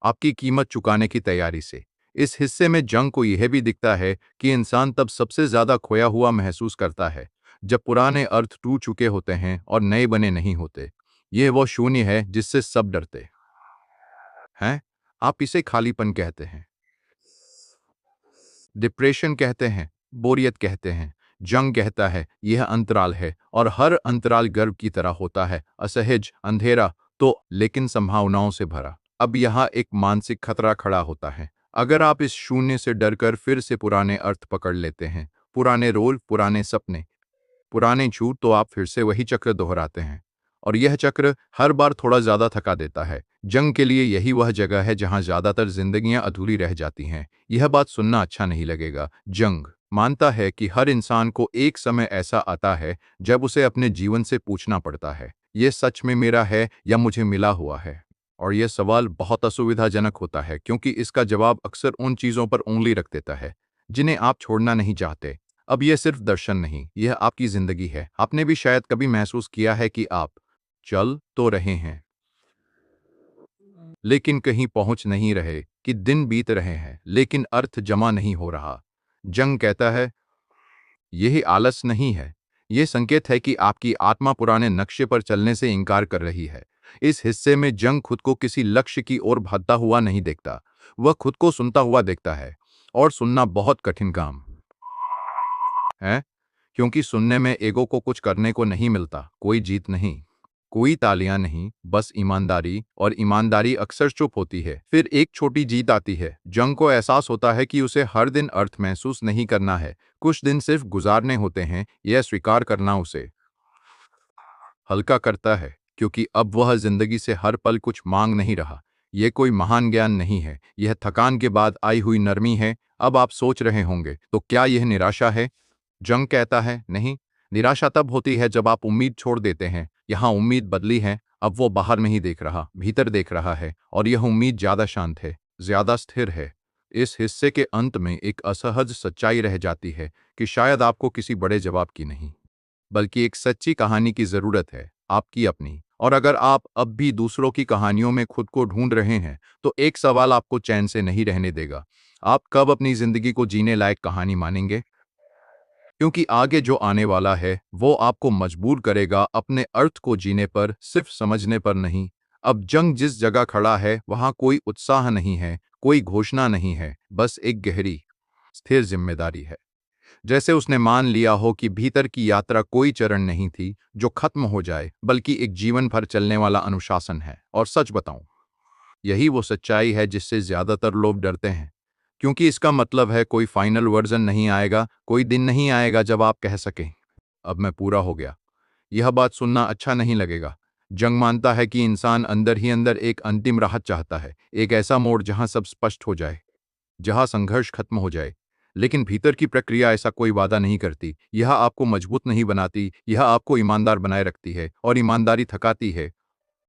आपकी कीमत चुकाने की तैयारी से। इस हिस्से में जंग को यह भी दिखता है कि इंसान तब सबसे ज्यादा खोया हुआ महसूस करता है जब पुराने अर्थ टूट चुके होते हैं और नए बने नहीं होते। यह वो शून्य है जिससे सब डरते हैं। आप इसे खालीपन कहते हैं, डिप्रेशन कहते हैं, बोरियत कहते हैं। जंग कहता है यह अंतराल है, और हर अंतराल गर्भ की तरह होता है, असहज, अंधेरा तो, लेकिन संभावनाओं से भरा। अब यहाँ एक मानसिक खतरा खड़ा होता है। अगर आप इस शून्य से डरकर फिर से पुराने अर्थ पकड़ लेते हैं, पुराने रोल, पुराने सपने, पुराने झूठ, तो आप फिर से वही चक्र दोहराते हैं। और यह चक्र हर बार थोड़ा ज्यादा थका देता है। जंग के लिए यही वह जगह है जहां ज्यादातर जिंदगियां अधूरी रह जाती हैं। यह बात सुनना अच्छा नहीं लगेगा। जंग मानता है कि हर इंसान को एक समय ऐसा आता है जब उसे अपने जीवन से पूछना पड़ता है, यह सच में मेरा है या मुझे मिला हुआ है? और यह सवाल बहुत असुविधाजनक होता है, क्योंकि इसका जवाब अक्सर उन चीजों पर उंगली रख देता है जिन्हें आप छोड़ना नहीं चाहते। अब यह सिर्फ दर्शन नहीं, यह आपकी जिंदगी है। आपने भी शायद कभी महसूस किया है कि आप चल तो रहे हैं, लेकिन कहीं पहुंच नहीं रहे, कि दिन बीत रहे हैं लेकिन अर्थ जमा नहीं हो रहा। जंग कहता है यही आलस नहीं है, यह संकेत है कि आपकी आत्मा पुराने नक्शे पर चलने से इनकार कर रही है। इस हिस्से में जंग खुद को किसी लक्ष्य की ओर भागता हुआ नहीं देखता, वह खुद को सुनता हुआ देखता है। और सुनना बहुत कठिन काम है, क्योंकि सुनने में ईगो को कुछ करने को नहीं मिलता, कोई जीत नहीं, कोई तालियां नहीं, बस ईमानदारी। और ईमानदारी अक्सर चुप होती है, फिर एक छोटी जीत आती है। जंग को एहसास होता है कि उसे हर दिन अर्थ महसूस नहीं करना है, कुछ दिन सिर्फ गुजारने होते हैं। यह स्वीकार करना उसे हल्का करता है, क्योंकि अब वह जिंदगी से हर पल कुछ मांग नहीं रहा। यह कोई महान ज्ञान नहीं है, यह थकान के बाद आई हुई नरमी है। अब आप सोच रहे होंगे, तो क्या यह निराशा है? जंग कहता है नहीं, निराशा तब होती है जब आप उम्मीद छोड़ देते हैं। यहाँ उम्मीद बदली है, अब वो बाहर नहीं देख रहा, भीतर देख रहा है। और यह उम्मीद ज्यादा शांत है, ज्यादा स्थिर है। इस हिस्से के अंत में एक असहज सच्चाई रह जाती है कि शायद आपको किसी बड़े जवाब की नहीं, बल्कि एक सच्ची कहानी की जरूरत है, आपकी अपनी। और अगर आप अब भी दूसरों की कहानियों में खुद को ढूंढ रहे हैं, तो एक सवाल आपको चैन से नहीं रहने देगा, आप कब अपनी जिंदगी को जीने लायक कहानी मानेंगे? क्योंकि आगे जो आने वाला है वो आपको मजबूर करेगा अपने अर्थ को जीने पर, सिर्फ समझने पर नहीं। अब जंग जिस जगह खड़ा है वहां कोई उत्साह नहीं है, कोई घोषणा नहीं है, बस एक गहरी, स्थिर जिम्मेदारी है। जैसे उसने मान लिया हो कि भीतर की यात्रा कोई चरण नहीं थी जो खत्म हो जाए, बल्कि एक जीवन भर चलने वाला अनुशासन है। और सच बताऊं, यही वो सच्चाई है जिससे ज्यादातर लोग डरते हैं, क्योंकि इसका मतलब है कोई फाइनल वर्जन नहीं आएगा, कोई दिन नहीं आएगा जब आप कह सकें अब मैं पूरा हो गया। यह बात सुनना अच्छा नहीं लगेगा। जंग मानता है कि इंसान अंदर ही अंदर एक अंतिम राहत चाहता है, एक ऐसा मोड़ जहां सब स्पष्ट हो जाए, जहां संघर्ष खत्म हो जाए। लेकिन भीतर की प्रक्रिया ऐसा कोई वादा नहीं करती। यह आपको मजबूत नहीं बनाती, यह आपको ईमानदार बनाए रखती है। और ईमानदारी थकाती है,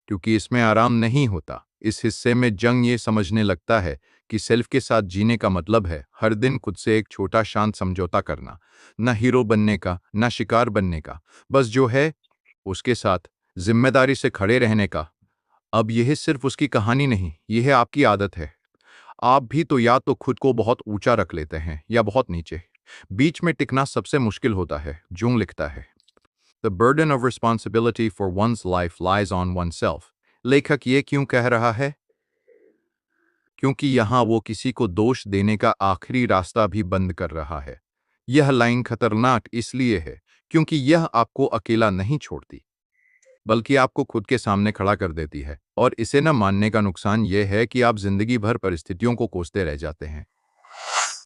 क्योंकि इसमें आराम नहीं होता। इस हिस्से में जंग ये समझने लगता है कि सेल्फ के साथ जीने का मतलब है हर दिन खुद से एक छोटा शांत समझौता करना, न हीरो बनने का, न शिकार बनने का, बस जो है उसके साथ जिम्मेदारी से खड़े रहने का। अब यह सिर्फ उसकी कहानी नहीं, यह आपकी आदत है। आप भी तो या तो खुद को बहुत ऊंचा रख लेते हैं या बहुत नीचे। बीच में टिकना सबसे मुश्किल होता है। जूंग लिखता है, the burden of responsibility for one's life lies on one self. लेखक ये क्यों कह रहा है? क्योंकि यहाँ वो किसी को दोष देने का आखिरी रास्ता भी बंद कर रहा है। यह लाइन खतरनाक इसलिए है क्योंकि यह आपको अकेला नहीं छोड़ती, बल्कि आपको खुद के सामने खड़ा कर देती है। और इसे न मानने का नुकसान यह है कि आप जिंदगी भर परिस्थितियों को कोसते रह जाते हैं,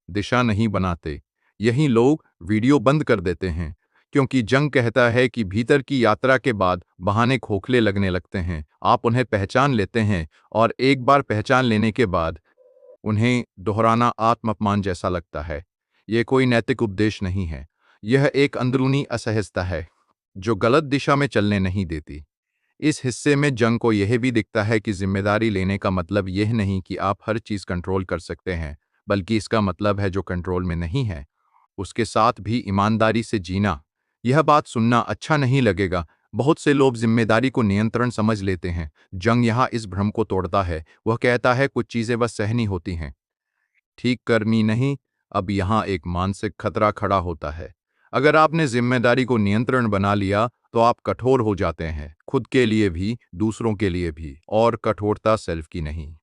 दिशा नहीं बनाते। यही लोग वीडियो बंद कर देते हैं क्योंकि जंग कहता है कि भीतर की यात्रा के बाद बहाने खोखले लगने लगते हैं। आप उन्हें पहचान लेते हैं और एक बार पहचान लेने के बाद उन्हें दोहराना आत्मअपमान जैसा लगता है। यह कोई नैतिक उपदेश नहीं है, यह एक अंदरूनी असहजता है जो गलत दिशा में चलने नहीं देती। इस हिस्से में जंग को यह भी दिखता है कि जिम्मेदारी लेने का मतलब यह नहीं कि आप हर चीज कंट्रोल कर सकते हैं, बल्कि इसका मतलब है जो कंट्रोल में नहीं है उसके साथ भी ईमानदारी से जीना। यह बात सुनना अच्छा नहीं लगेगा। बहुत से लोग जिम्मेदारी को नियंत्रण समझ लेते हैं। जंग यहाँ इस भ्रम को तोड़ता है। वह कहता है कुछ चीजें बस सहनी होती हैं, ठीक करनी नहीं। अब यहाँ एक मानसिक खतरा खड़ा होता है। अगर आपने जिम्मेदारी को नियंत्रण बना लिया तो आप कठोर हो जाते हैं, खुद के लिए भी, दूसरों के लिए भी। और कठोरता सेल्फ की नहीं,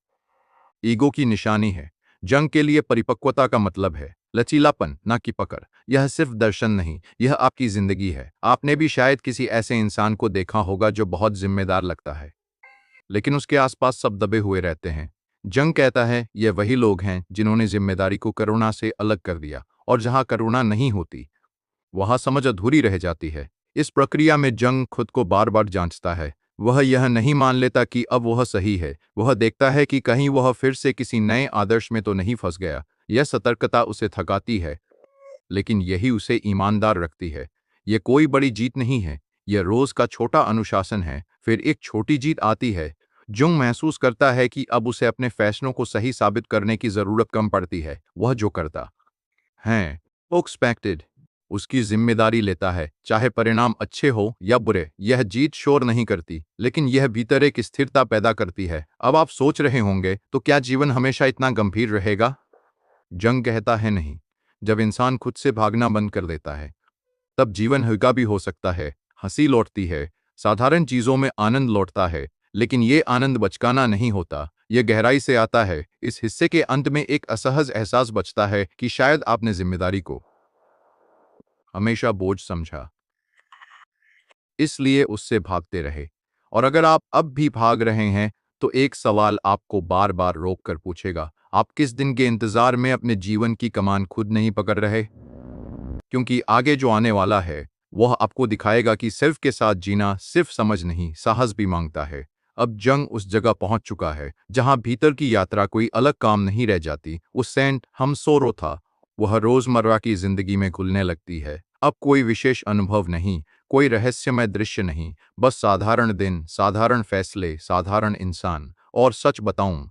ईगो की निशानी है। जंग के लिए परिपक्वता का मतलब है लचीलापन, ना कि पकड़। यह सिर्फ दर्शन नहीं, यह आपकी जिंदगी है। आपने भी शायद किसी ऐसे इंसान को देखा होगा जो बहुत जिम्मेदार लगता है, लेकिन उसके आसपास सब दबे हुए रहते हैं। जंग कहता है ये वही लोग हैं जिन्होंने जिम्मेदारी को करुणा से अलग कर दिया, और जहां करुणा नहीं होती वहां समझ अधूरी रह जाती है। इस प्रक्रिया में जंग खुद को बार बार जांचता है। वह यह नहीं मान लेता कि अब वह सही है, वह देखता है कि कहीं वह फिर से किसी नए आदर्श में तो नहीं फंस गया। यह सतर्कता उसे थकाती है, लेकिन यही उसे ईमानदार रखती है। यह कोई बड़ी जीत नहीं है, यह रोज का छोटा अनुशासन है। फिर एक छोटी जीत आती है। जुंग महसूस करता है कि अब उसे अपने फैसलों को सही साबित करने की जरूरत कम पड़ती है। वह जो करता है वो एक्सपेक्टेड, उसकी जिम्मेदारी लेता है, चाहे परिणाम अच्छे हो या बुरे। यह जीत शोर नहीं करती, लेकिन यह भीतर एक स्थिरता पैदा करती है। अब आप सोच रहे होंगे, तो क्या जीवन हमेशा इतना गंभीर रहेगा? जंग कहता है नहीं। जब इंसान खुद से भागना बंद कर देता है तब जीवन हल्का भी हो सकता है। हंसी लौटती है, साधारण चीजों में आनंद लौटता है। लेकिन ये आनंद बचकाना नहीं होता, यह गहराई से आता है। इस हिस्से के अंत में एक असहज एहसास बचता है कि शायद आपने जिम्मेदारी को हमेशा बोझ समझा, इसलिए उससे भागते रहे। और अगर आप अब भी भाग रहे हैं, तो एक सवाल आपको बार बार रोक कर पूछेगा, आप किस दिन के इंतजार में अपने जीवन की कमान खुद नहीं पकड़ रहे? क्योंकि आगे जो आने वाला है वह आपको दिखाएगा कि सिर्फ के साथ जीना सिर्फ समझ नहीं, साहस भी मांगता है। अब जंग उस जगह पहुंच चुका है जहां भीतर की यात्रा कोई अलग काम नहीं रह जाती। उस सेंट हम सोरो था, वह रोजमर्रा की जिंदगी में घुलने लगती है। अब कोई विशेष अनुभव नहीं, कोई रहस्यमय दृश्य नहीं, बस साधारण दिन, साधारण फैसले, साधारण इंसान। और सच बताऊं,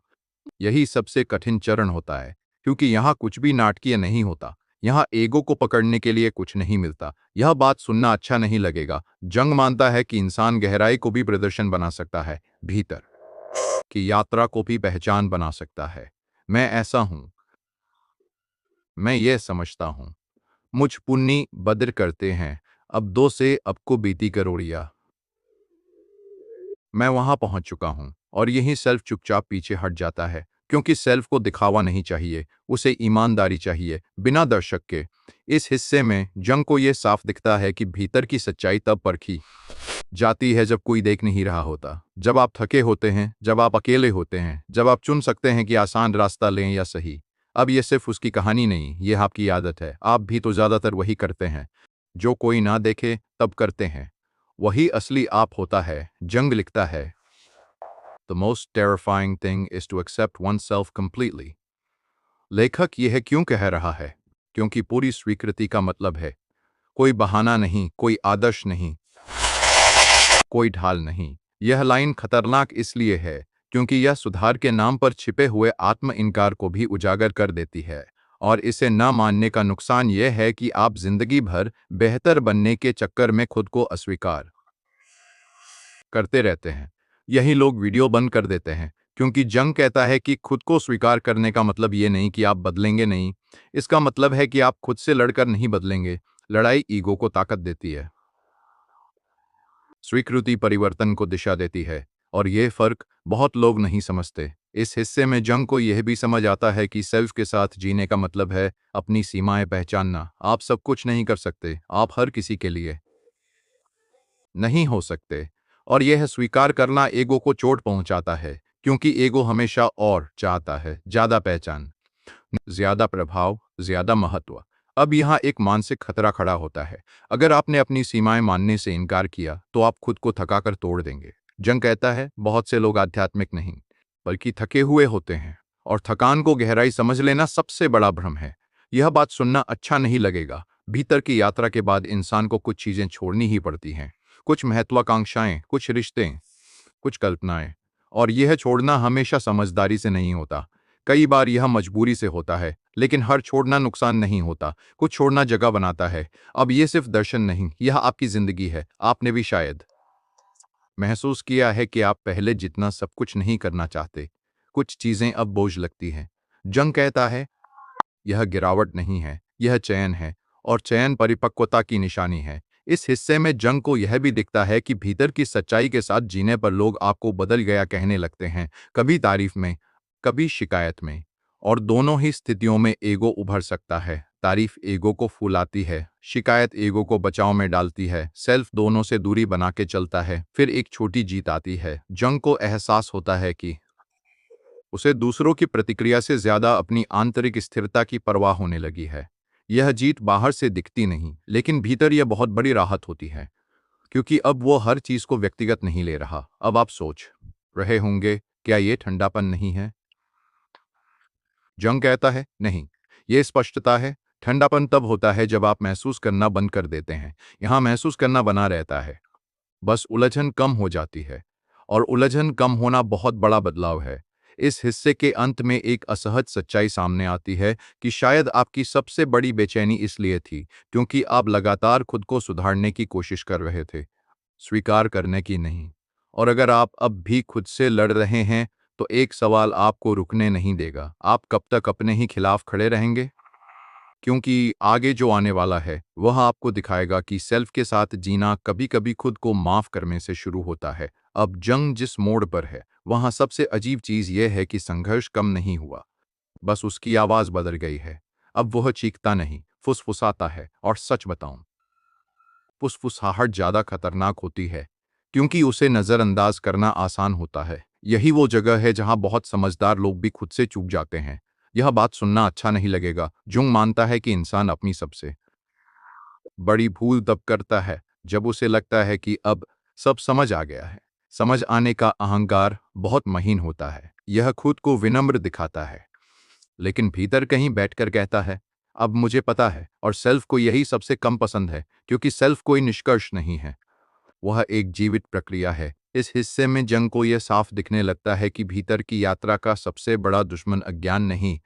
यही सबसे कठिन चरण होता है, क्योंकि यहाँ कुछ भी नाटकीय नहीं होता। यहाँ ईगो को पकड़ने के लिए कुछ नहीं मिलता। यह बात सुनना अच्छा नहीं लगेगा। जंग मानता है कि इंसान गहराई को भी प्रदर्शन बना सकता है, भीतर की यात्रा को भी पहचान बना सकता है। मैं ऐसा हूं, मैं ये समझता हूं, मुझ पुन्नी बद्र करते हैं, अब दो से अब को बीती करोड़िया। मैं वहां पहुंच चुका हूं, और यही सेल्फ चुपचाप पीछे हट जाता है, क्योंकि सेल्फ को दिखावा नहीं चाहिए, उसे ईमानदारी चाहिए, बिना दर्शक के। इस हिस्से में जंग को यह साफ दिखता है कि भीतर की सच्चाई तब परखी जाती है जब कोई देख नहीं रहा होता, जब आप थके होते हैं, जब आप अकेले होते हैं, जब आप चुन सकते हैं कि आसान रास्ता लें या सही। अब यह सिर्फ उसकी कहानी नहीं, यह आपकी आदत है। आप भी तो ज्यादातर वही करते हैं जो कोई ना देखे तब करते हैं। वही असली आप होता है। जंग लिखता है, The most terrifying thing is to accept oneself completely. लेखक यह क्यों कह रहा है? क्योंकि पूरी स्वीकृति का मतलब है कोई बहाना नहीं, कोई आदर्श नहीं, कोई ढाल नहीं। यह लाइन खतरनाक इसलिए है क्योंकि यह सुधार के नाम पर छिपे हुए आत्म इनकार को भी उजागर कर देती है। और इसे न मानने का नुकसान यह है कि आप जिंदगी भर बेहतर बनने के चक्कर में खुद को अस्वीकार करते रहते हैं। यही लोग वीडियो बंद कर देते हैं, क्योंकि जंग कहता है कि खुद को स्वीकार करने का मतलब ये नहीं कि आप बदलेंगे नहीं। इसका मतलब है कि आप खुद से लड़कर नहीं बदलेंगे। लड़ाई ईगो को ताकत देती है, स्वीकृति परिवर्तन को दिशा देती है, और ये फर्क बहुत लोग नहीं समझते। इस हिस्से में जंग को यह भी समझ आता है कि सेल्फ के साथ जीने का मतलब है अपनी सीमाएं पहचानना। आप सब कुछ नहीं कर सकते, आप हर किसी के लिए नहीं हो सकते। और यह स्वीकार करना ईगो को चोट पहुंचाता है, क्योंकि ईगो हमेशा और चाहता है, ज्यादा पहचान, ज्यादा प्रभाव, ज्यादा महत्व। अब यहाँ एक मानसिक खतरा खड़ा होता है। अगर आपने अपनी सीमाएं मानने से इनकार किया तो आप खुद को थकाकर तोड़ देंगे। जंग कहता है बहुत से लोग आध्यात्मिक नहीं बल्कि थके हुए होते हैं, और थकान को गहराई समझ लेना सबसे बड़ा भ्रम है। यह बात सुनना अच्छा नहीं लगेगा। भीतर की यात्रा के बाद इंसान को कुछ चीजें छोड़नी ही पड़ती हैं, कुछ महत्वाकांक्षाएं, कुछ रिश्ते, कुछ कल्पनाएं। और यह छोड़ना हमेशा समझदारी से नहीं होता। कई बार यह मजबूरी से होता है, लेकिन हर छोड़ना नुकसान नहीं होता। कुछ छोड़ना जगह बनाता है। अब यह सिर्फ दर्शन नहीं, यह आपकी जिंदगी है। आपने भी शायद महसूस किया है कि आप पहले जितना सब कुछ नहीं करना चाहते। कुछ चीजें अब बोझ लगती हैं। जंग कहता है यह गिरावट नहीं है, यह चयन है, और चयन परिपक्वता की निशानी है। इस हिस्से में जंग को यह भी दिखता है कि भीतर की सच्चाई के साथ जीने पर लोग आपको बदल गया कहने लगते हैं, कभी तारीफ में, कभी शिकायत में। और दोनों ही स्थितियों में ईगो उभर सकता है। तारीफ ईगो को फुलाती है, शिकायत ईगो को बचाव में डालती है। सेल्फ दोनों से दूरी बना के चलता है, फिर एक छोटी जीत आती है। जंग को एहसास होता है कि उसे दूसरों की प्रतिक्रिया से ज्यादा अपनी आंतरिक स्थिरता की परवाह होने लगी है। यह जीत बाहर से दिखती नहीं, लेकिन भीतर यह बहुत बड़ी राहत होती है, क्योंकि अब वो हर चीज को व्यक्तिगत नहीं ले रहा। अब आप सोच रहे होंगे, क्या ये ठंडापन नहीं है? जंग कहता है नहीं, ये स्पष्टता है। ठंडापन तब होता है जब आप महसूस करना बंद कर देते हैं। यहां महसूस करना बना रहता है, बस उलझन कम हो जाती है। और उलझन कम होना बहुत बड़ा बदलाव है। इस हिस्से के अंत में एक असहज सच्चाई सामने आती है कि शायद आपकी सबसे बड़ी बेचैनी इसलिए थी क्योंकि आप लगातार खुद को सुधारने की कोशिश कर रहे थे, स्वीकार करने की नहीं। और अगर आप अब भी खुद से लड़ रहे हैं, तो एक सवाल आपको रुकने नहीं देगा। आप कब तक अपने ही खिलाफ खड़े रहेंगे? क्योंकि आगे जो आने वाला है वह आपको दिखाएगा कि सेल्फ के साथ जीना कभी कभी खुद को माफ करने से शुरू होता है। अब जंग जिस मोड़ पर है, वहां सबसे अजीब चीज यह है कि संघर्ष कम नहीं हुआ, बस उसकी आवाज बदल गई है। अब वह चीखता नहीं, फुसफुसाता है। और सच बताऊं, फुसफुसाहट ज्यादा खतरनाक होती है, क्योंकि उसे नजरअंदाज करना आसान होता है। यही वो जगह है जहां बहुत समझदार लोग भी खुद से चूक जाते हैं। यह बात सुनना अच्छा नहीं लगेगा। जुंग मानता है कि इंसान अपनी सबसे बड़ी भूल तब करता है जब उसे लगता है कि अब सब समझ आ गया है। समझ आने का अहंकार बहुत महीन होता है। यह खुद को विनम्र दिखाता है, लेकिन भीतर कहीं बैठकर कहता है अब मुझे पता है। और सेल्फ को यही सबसे कम पसंद है, क्योंकि सेल्फ कोई निष्कर्ष नहीं है, वह एक जीवित प्रक्रिया है। इस हिस्से में जंग को यह साफ दिखने लगता है कि भीतर की यात्रा का सबसे बड़ा दुश्मन अज्ञान नहीं,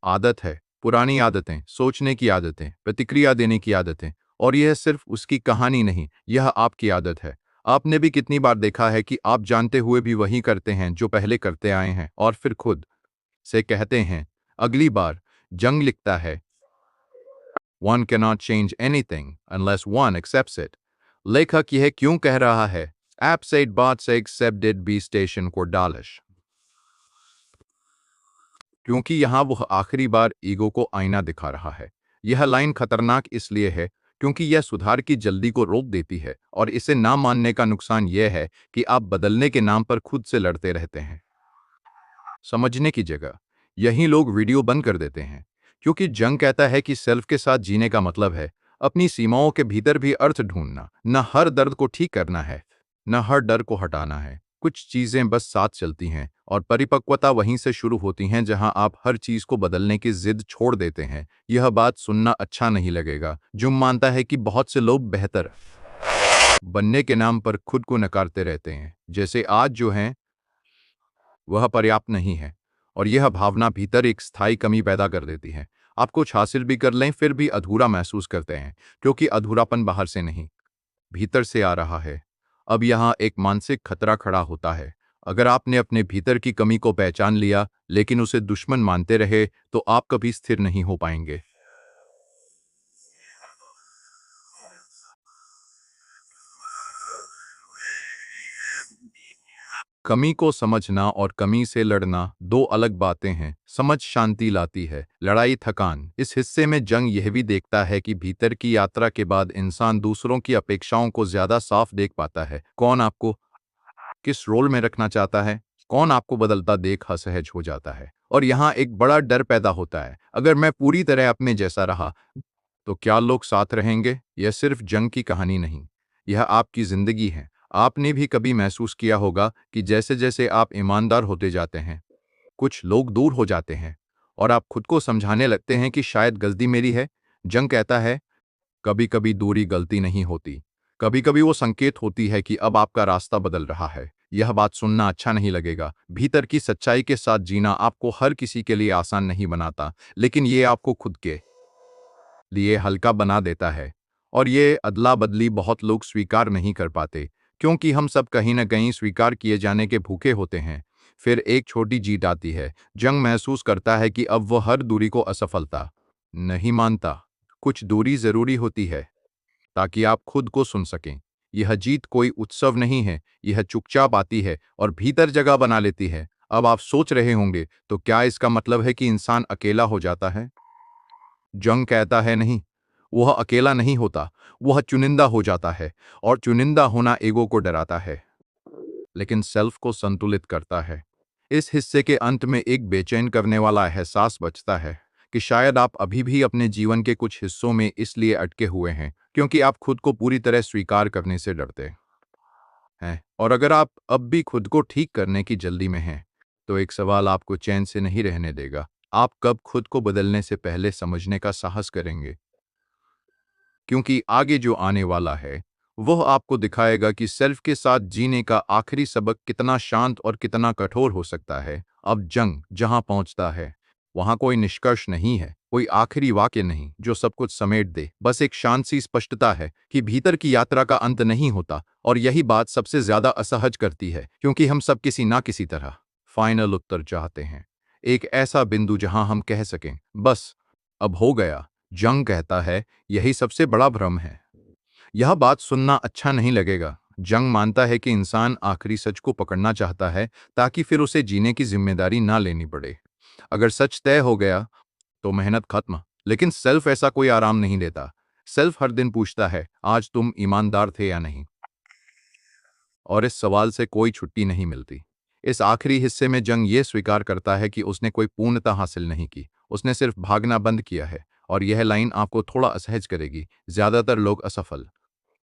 आदत है। पुरानी आदतें, सोचने की आदतें, प्रतिक्रिया देने की आदतें। और यह सिर्फ उसकी कहानी नहीं, यह आपकी आदत है। आपने भी कितनी बार देखा है कि आप जानते हुए भी वही करते हैं जो पहले करते आए हैं, और फिर खुद से कहते हैं अगली बार। जंग लिखता है One cannot change anything unless one accepts it. लेखक यह क्यों कह रहा है? App said bot से accepted B station को डालिश, क्योंकि यहां वह आखिरी बार ईगो को आईना दिखा रहा है। यह लाइन खतरनाक इसलिए है क्योंकि यह सुधार की जल्दी को रोक देती है, और इसे ना मानने का नुकसान यह है कि आप बदलने के नाम पर खुद से लड़ते रहते हैं, समझने की जगह। यही लोग वीडियो बंद कर देते हैं, क्योंकि जंग कहता है कि सेल्फ के साथ जीने का मतलब है अपनी सीमाओं के भीतर भी अर्थ ढूंढना। न हर दर्द को ठीक करना है, न हर डर को हटाना है। कुछ चीजें बस साथ चलती हैं, और परिपक्वता वहीं से शुरू होती हैं जहां आप हर चीज को बदलने की जिद छोड़ देते हैं। यह बात सुनना अच्छा नहीं लगेगा। जुम मानता है कि बहुत से लोग बेहतर बनने के नाम पर खुद को नकारते रहते हैं, जैसे आज जो हैं वह पर्याप्त नहीं है। और यह भावना भीतर एक स्थायी कमी पैदा कर देती है। आप कुछ हासिल भी कर लें फिर भी अधूरा महसूस करते हैं, क्योंकि अधूरापन बाहर से नहीं, भीतर से आ रहा है। अब यहाँ एक मानसिक खतरा खड़ा होता है। अगर आपने अपने भीतर की कमी को पहचान लिया लेकिन उसे दुश्मन मानते रहे तो आप कभी स्थिर नहीं हो पाएंगे। कमी को समझना और कमी से लड़ना दो अलग बातें हैं। समझ शांति लाती है, लड़ाई थकान। इस हिस्से में जंग यह भी देखता है कि भीतर की यात्रा के बाद इंसान दूसरों की अपेक्षाओं को ज्यादा साफ देख पाता है। कौन आपको किस रोल में रखना चाहता है, कौन आपको बदलता देख असहज हो जाता है। और यहाँ एक बड़ा डर पैदा होता है, अगर मैं पूरी तरह अपने जैसा रहा तो क्या लोग साथ रहेंगे। यह सिर्फ जंग की कहानी नहीं, यह आपकी जिंदगी है। आपने भी कभी महसूस किया होगा कि जैसे जैसे आप ईमानदार होते जाते हैं कुछ लोग दूर हो जाते हैं और आप खुद को समझाने लगते हैं कि शायद गलती मेरी है। जंग कहता है कभी कभी दूरी गलती नहीं होती, कभी कभी वो संकेत होती है कि अब आपका रास्ता बदल रहा है। यह बात सुनना अच्छा नहीं लगेगा। भीतर की सच्चाई के साथ जीना आपको हर किसी के लिए आसान नहीं बनाता, लेकिन ये आपको खुद के लिए हल्का बना देता है। और ये अदला बदली बहुत लोग स्वीकार नहीं कर पाते, क्योंकि हम सब कहीं न कहीं स्वीकार किए जाने के भूखे होते हैं। फिर एक छोटी जीत आती है। जंग महसूस करता है कि अब वह हर दूरी को असफलता नहीं मानता। कुछ दूरी जरूरी होती है ताकि आप खुद को सुन सकें। यह जीत कोई उत्सव नहीं है, यह चुपचाप आती है और भीतर जगह बना लेती है। अब आप सोच रहे होंगे, तो क्या इसका मतलब है कि इंसान अकेला हो जाता है? जंग कहता है नहीं, वह अकेला नहीं होता, वह चुनिंदा हो जाता है। और चुनिंदा होना ईगो को डराता है, लेकिन सेल्फ को संतुलित करता है। इस हिस्से के अंत में एक बेचैन करने वाला एहसास बचता है कि शायद आप अभी भी अपने जीवन के कुछ हिस्सों में इसलिए अटके हुए हैं क्योंकि आप खुद को पूरी तरह स्वीकार करने से डरते हैं। और अगर आप अब भी खुद को ठीक करने की जल्दी में हैं, तो एक सवाल आपको चैन से नहीं रहने देगा। आप कब खुद को बदलने से पहले समझने का साहस करेंगे? क्योंकि आगे जो आने वाला है वह आपको दिखाएगा कि सेल्फ के साथ जीने का आखिरी सबक कितना शांत और कितना कठोर हो सकता है। अब जंग जहां पहुंचता है वहां कोई निष्कर्ष नहीं है, कोई आखिरी वाक्य नहीं जो सब कुछ समेट दे। बस एक शांत सी स्पष्टता है कि भीतर की यात्रा का अंत नहीं होता। और यही बात सबसे ज्यादा असहज करती है, क्योंकि हम सब किसी ना किसी तरह फाइनल उत्तर चाहते हैं। एक ऐसा बिंदु जहां हम कह सकें बस अब हो गया। जंग कहता है यही सबसे बड़ा भ्रम है। यह बात सुनना अच्छा नहीं लगेगा। जंग मानता है कि इंसान आखिरी सच को पकड़ना चाहता है ताकि फिर उसे जीने की जिम्मेदारी ना लेनी पड़े। अगर सच तय हो गया तो मेहनत खत्म। लेकिन सेल्फ ऐसा कोई आराम नहीं देता। सेल्फ हर दिन पूछता है आज तुम ईमानदार थे या नहीं, और इस सवाल से कोई छुट्टी नहीं मिलती। इस आखिरी हिस्से में जंग ये स्वीकार करता है कि उसने कोई पूर्णता हासिल नहीं की, उसने सिर्फ भागना बंद किया है। और यह लाइन आपको थोड़ा असहज करेगी। ज्यादातर लोग असफल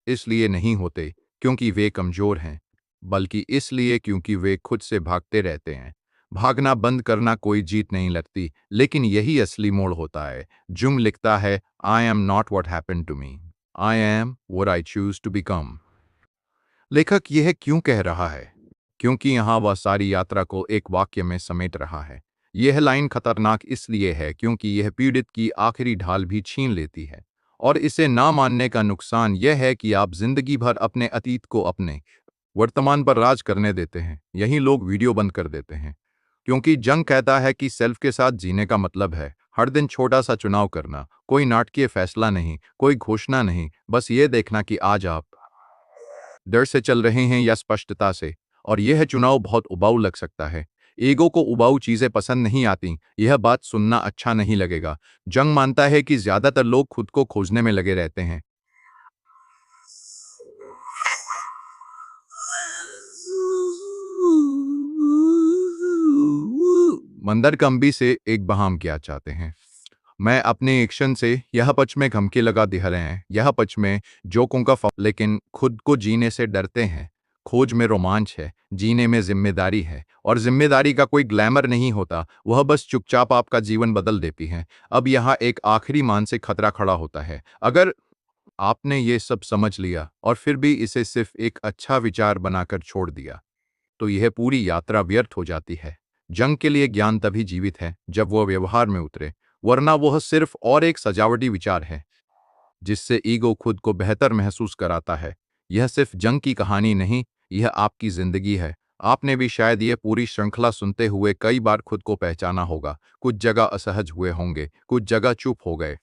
इसलिए नहीं होते क्योंकि वे कमजोर हैं, बल्कि इसलिए क्योंकि वे खुद से भागते रहते हैं। भागना बंद करना कोई जीत नहीं लगती, लेकिन यही असली मोड़ होता है। जुंग लिखता है I am not what happen to me, I am what I choose to become. लेखक यह क्यों कह रहा है? क्योंकि यहाँ वह सारी यात्रा को एक वाक्य में समेट रहा है। यह लाइन खतरनाक इसलिए है क्योंकि यह पीड़ित की आखिरी ढाल भी छीन लेती है। और इसे ना मानने का नुकसान यह है कि आप जिंदगी भर अपने अतीत को अपने वर्तमान पर राज करने देते हैं। यही लोग वीडियो बंद कर देते हैं, क्योंकि जंग कहता है कि सेल्फ के साथ जीने का मतलब है हर दिन छोटा सा चुनाव करना। कोई नाटकीय फैसला नहीं, कोई घोषणा नहीं, बस ये देखना कि आज आप डर से चल रहे हैं या स्पष्टता से। और यह चुनाव बहुत उबाऊ लग सकता है। ईगो को उबाऊ चीजें पसंद नहीं आती। यह बात सुनना अच्छा नहीं लगेगा। जंग मानता है कि ज्यादातर लोग खुद को खोजने में लगे रहते हैं। मंदर कंबी से एक बहाम क्या चाहते हैं। मैं अपने एक्शन से यह पक्ष में घमके लगा दिख रहे हैं, यह पक्ष में जोकों का लेकिन खुद को जीने से डरते हैं। खोज में रोमांच है, जीने में जिम्मेदारी है। और जिम्मेदारी का कोई ग्लैमर नहीं होता, वह बस चुपचाप आपका जीवन बदल देती है। अब यहाँ एक आखिरी मानसिक खतरा खड़ा होता है। अगर आपने ये सब समझ लिया और फिर भी इसे सिर्फ एक अच्छा विचार बनाकर छोड़ दिया, तो यह पूरी यात्रा व्यर्थ हो जाती है। जंग के लिए ज्ञान तभी जीवित है जब वह व्यवहार में उतरे, वरना वह सिर्फ और एक सजावटी विचार है जिससे ईगो खुद को बेहतर महसूस कराता है। यह सिर्फ जंग की कहानी नहीं, यह आपकी जिंदगी है। आपने भी शायद यह पूरी श्रृंखला सुनते हुए कई बार खुद को पहचाना होगा। कुछ जगह असहज हुए होंगे, कुछ जगह चुप हो गए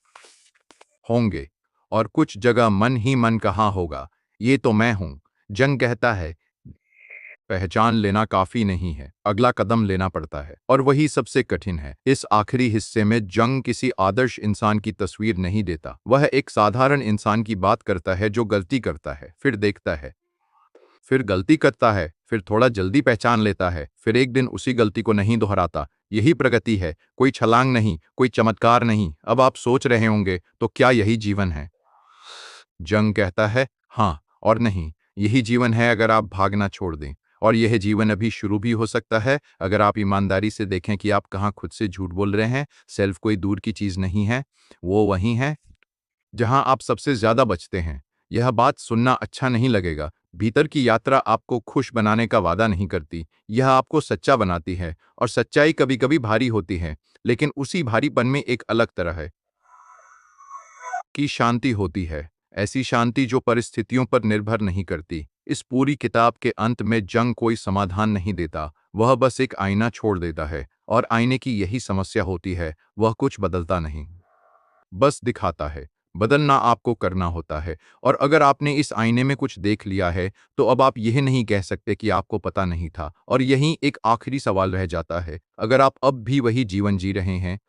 होंगे, और कुछ जगह मन ही मन कहा होगा, ये तो मैं हूं। जंग कहता है, पहचान लेना काफी नहीं है, अगला कदम लेना पड़ता है, और वही सबसे कठिन है। इस आखिरी हिस्से में जंग किसी आदर्श इंसान की तस्वीर नहीं देता। वह एक साधारण इंसान की बात करता है जो गलती करता है, फिर देखता है, फिर गलती करता है, फिर थोड़ा जल्दी पहचान लेता है, फिर एक दिन उसी गलती को नहीं दोहराता। यही प्रगति है, कोई छलांग नहीं, कोई चमत्कार नहीं। अब आप सोच रहे होंगे, तो क्या यही जीवन है? जंग कहता है, हाँ और नहीं, यही जीवन है अगर आप भागना छोड़ दें। और यह जीवन अभी शुरू भी हो सकता है अगर आप ईमानदारी से देखें कि आप कहाँ खुद से झूठ बोल रहे हैं। सेल्फ कोई दूर की चीज नहीं है, वो वही है जहां आप सबसे ज्यादा बचते हैं। यह बात सुनना अच्छा नहीं लगेगा। भीतर की यात्रा आपको खुश बनाने का वादा नहीं करती, यह आपको सच्चा बनाती है। और सच्चाई कभी कभी भारी होती है, लेकिन उसी भारीपन में एक अलग तरह है की शांति होती है। ऐसी शांति जो परिस्थितियों पर निर्भर नहीं करती। इस पूरी किताब के अंत में जंग कोई समाधान नहीं देता, वह बस एक आईना छोड़ देता है। और आईने की यही समस्या होती है, वह कुछ बदलता नहीं, बस दिखाता है। बदलना आपको करना होता है। और अगर आपने इस आईने में कुछ देख लिया है, तो अब आप यह नहीं कह सकते कि आपको पता नहीं था। और यही एक आखिरी सवाल रह जाता है, अगर आप अब भी वही जीवन जी रहे हैं,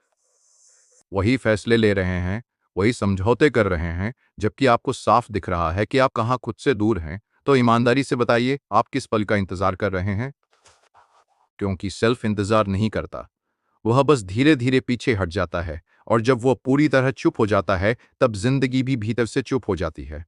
वही फैसले ले रहे हैं, वही समझौते कर रहे हैं, जबकि आपको साफ दिख रहा है कि आप कहाँ खुद से दूर हैं, तो ईमानदारी से बताइए, आप किस पल का इंतजार कर रहे हैं? क्योंकि सेल्फ इंतजार नहीं करता, वह बस धीरे धीरे पीछे हट जाता है। और जब वह पूरी तरह चुप हो जाता है, तब जिंदगी भी भीतर से चुप हो जाती है।